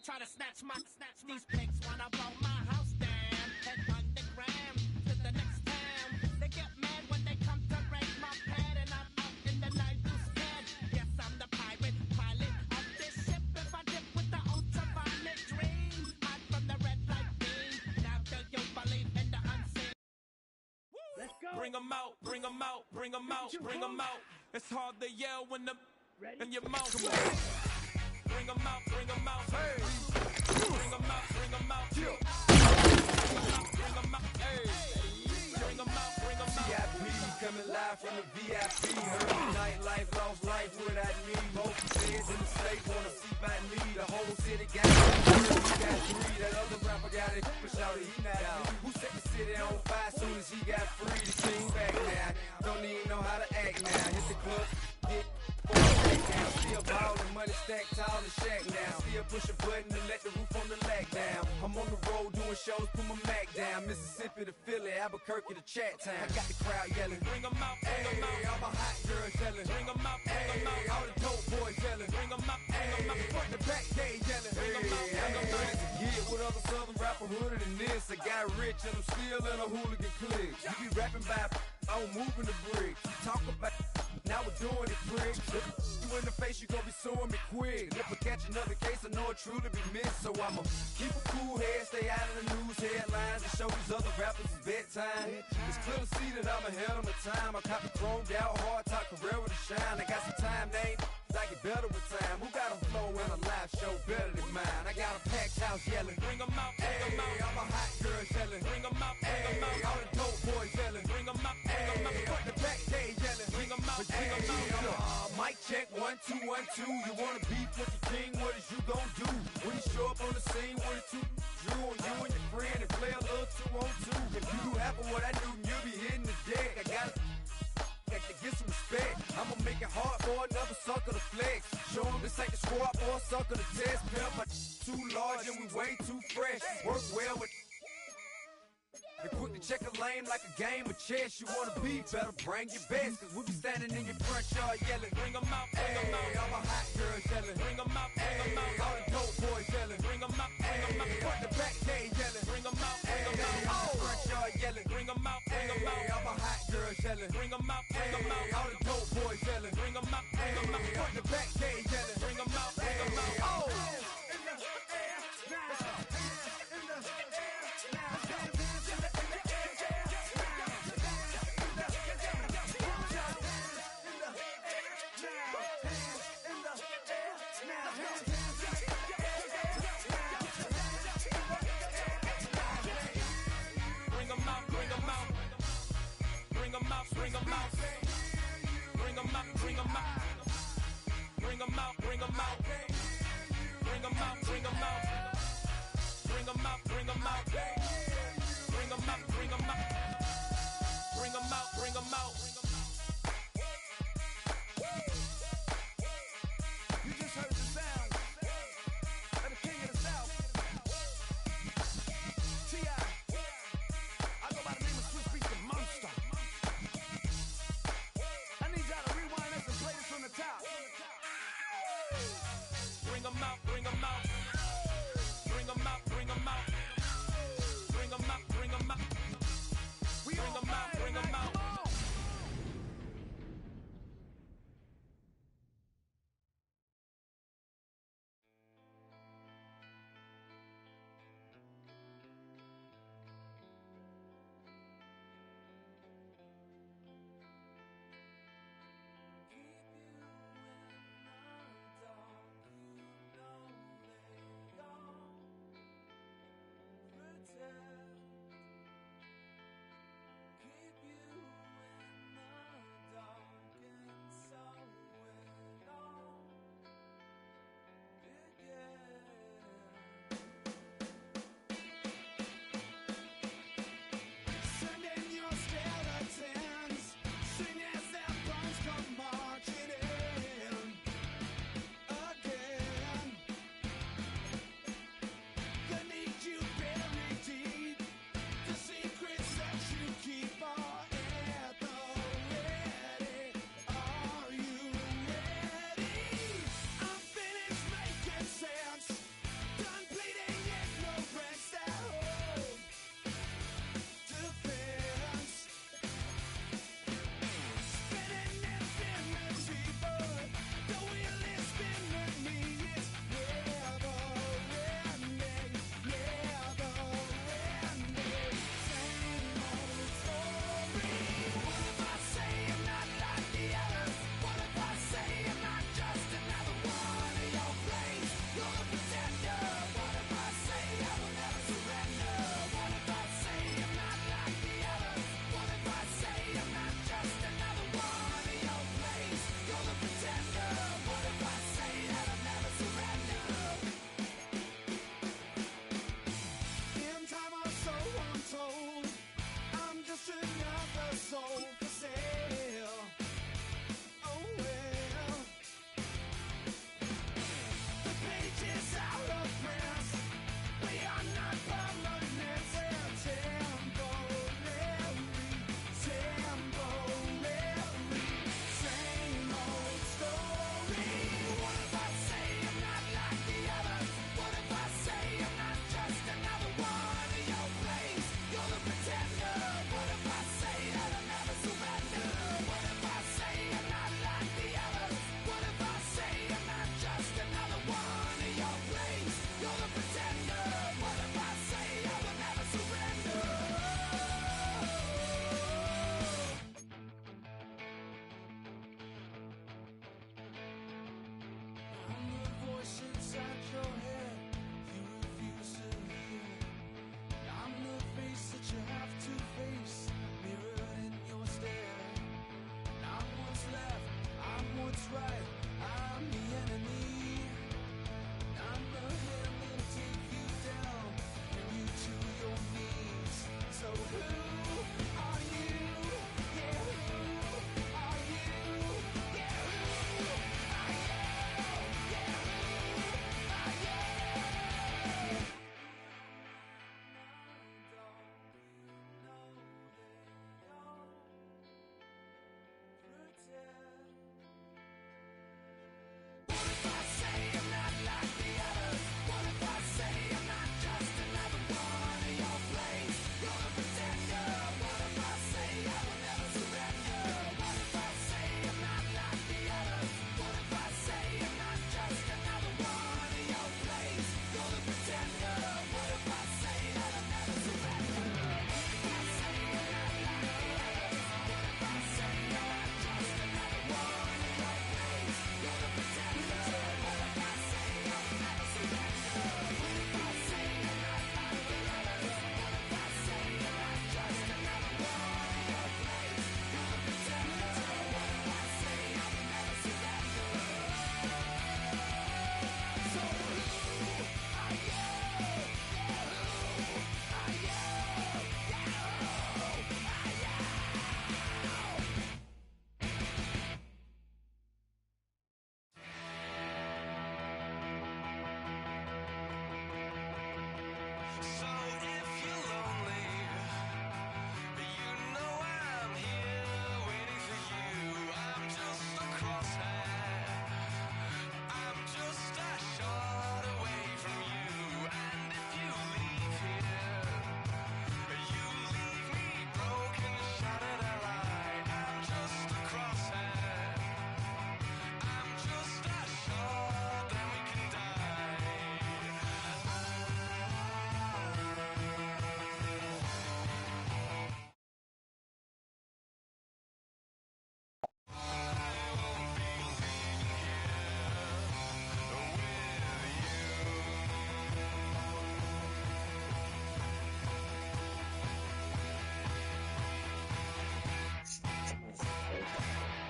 Try to snatch these pigs wanna blow my house down. Head underground to the next town. They get mad when they come to raid my pad, and I'm out in the night too scared. Yes, I bring them out, bring them out, bring them out, bring them out. It's hard to yell when the in your mouth. Come on. Bring them out, bring them out. Hey. Bring them out, bring them out. Bring them out, hey. Bring them out, bring them out. VIP coming live from the VIP. Heard the nightlife, lost life without me. Most feds in the state wanna see by me. The whole city got it. We got three. That other rapper got it. But shout it, he not out. Who set the city on fire soon as he got free? The team back now. Don't even know how to act now. Hit the club, get now. Still ballin', money stacked tall and shack now. Still push a button to let the roof on the lag down. I'm on the road doing shows, put my Mac down. Mississippi to Philly, Albuquerque to Chat Town. I got the crowd yelling, bring them out, bring them out. All my hot girls yelling, bring them out, bring them out. All the dope boys yelling, bring them out, bring them out. Front the back gate yelling, bring them out, bring them out. Get with other southern rapper hooded than this. I got rich and I'm still in a hooligan clique. You be rapping by, I'm moving the bricks. Talk about, now we're doing it quick. You in the face, you gon' be suing me quick. If I catch another case, I know it truly be missed. So I'ma keep a cool head, stay out of the news headlines, and show these other rappers it's bedtime. It's clear to see that I'm ahead of my time. I cop the chromed out, hard top career with a shine. I got some time, name. I get better with time. Who got a flow and a live show better than mine? I got a packed house yelling, bring them out, bring them out. All my hot girls yelling, bring them out, bring them out. All the dope boys yelling, bring them out, bring them out. Front the back day yelling, bring them out, bring them out. Mic check, 1, 2, 1, 2. You wanna beef with the king? What is you gon' do? When you show up on the scene, what it drew on you and your friend and play a little 2 on 2. If you do half of what I do, you'll be hitting the deck. I got to get some respect. I'ma make it hard for another sucker to flex. Show him this ain't the squad for a sucker to test. Pimp my too large and we way too fresh. Work well with and quick to check a lane like a game of chess. You wanna be better, bring your best. Cause we be standing in your front yard yelling, bring them out, bring them out. All my hot girls yelling, bring them out, bring them out. All the dope boys yelling, bring them out, bring them out. Front the back day yelling, bring them out, bring them out. Front yard yelling, bring them out, bring them out. All my hot girls yelling, bring them out, bring them out. All the dope boys yelling, bring them out, bring them out. Front the back day yelling, bring them out, bring them out. Bring them out, bring them out, bring them out, bring them out, bring them out, bring them out, bring them out, bring them out, bring them out, bring them out, bring them out, bring them out, bring them out. You just heard the sound of the king of the South, T.I. I go by the name of Swiss Beats the Monster. Bring them out, bring them out, bring them out, bring them out, bring them out, bring them out, bring them out, bring them out.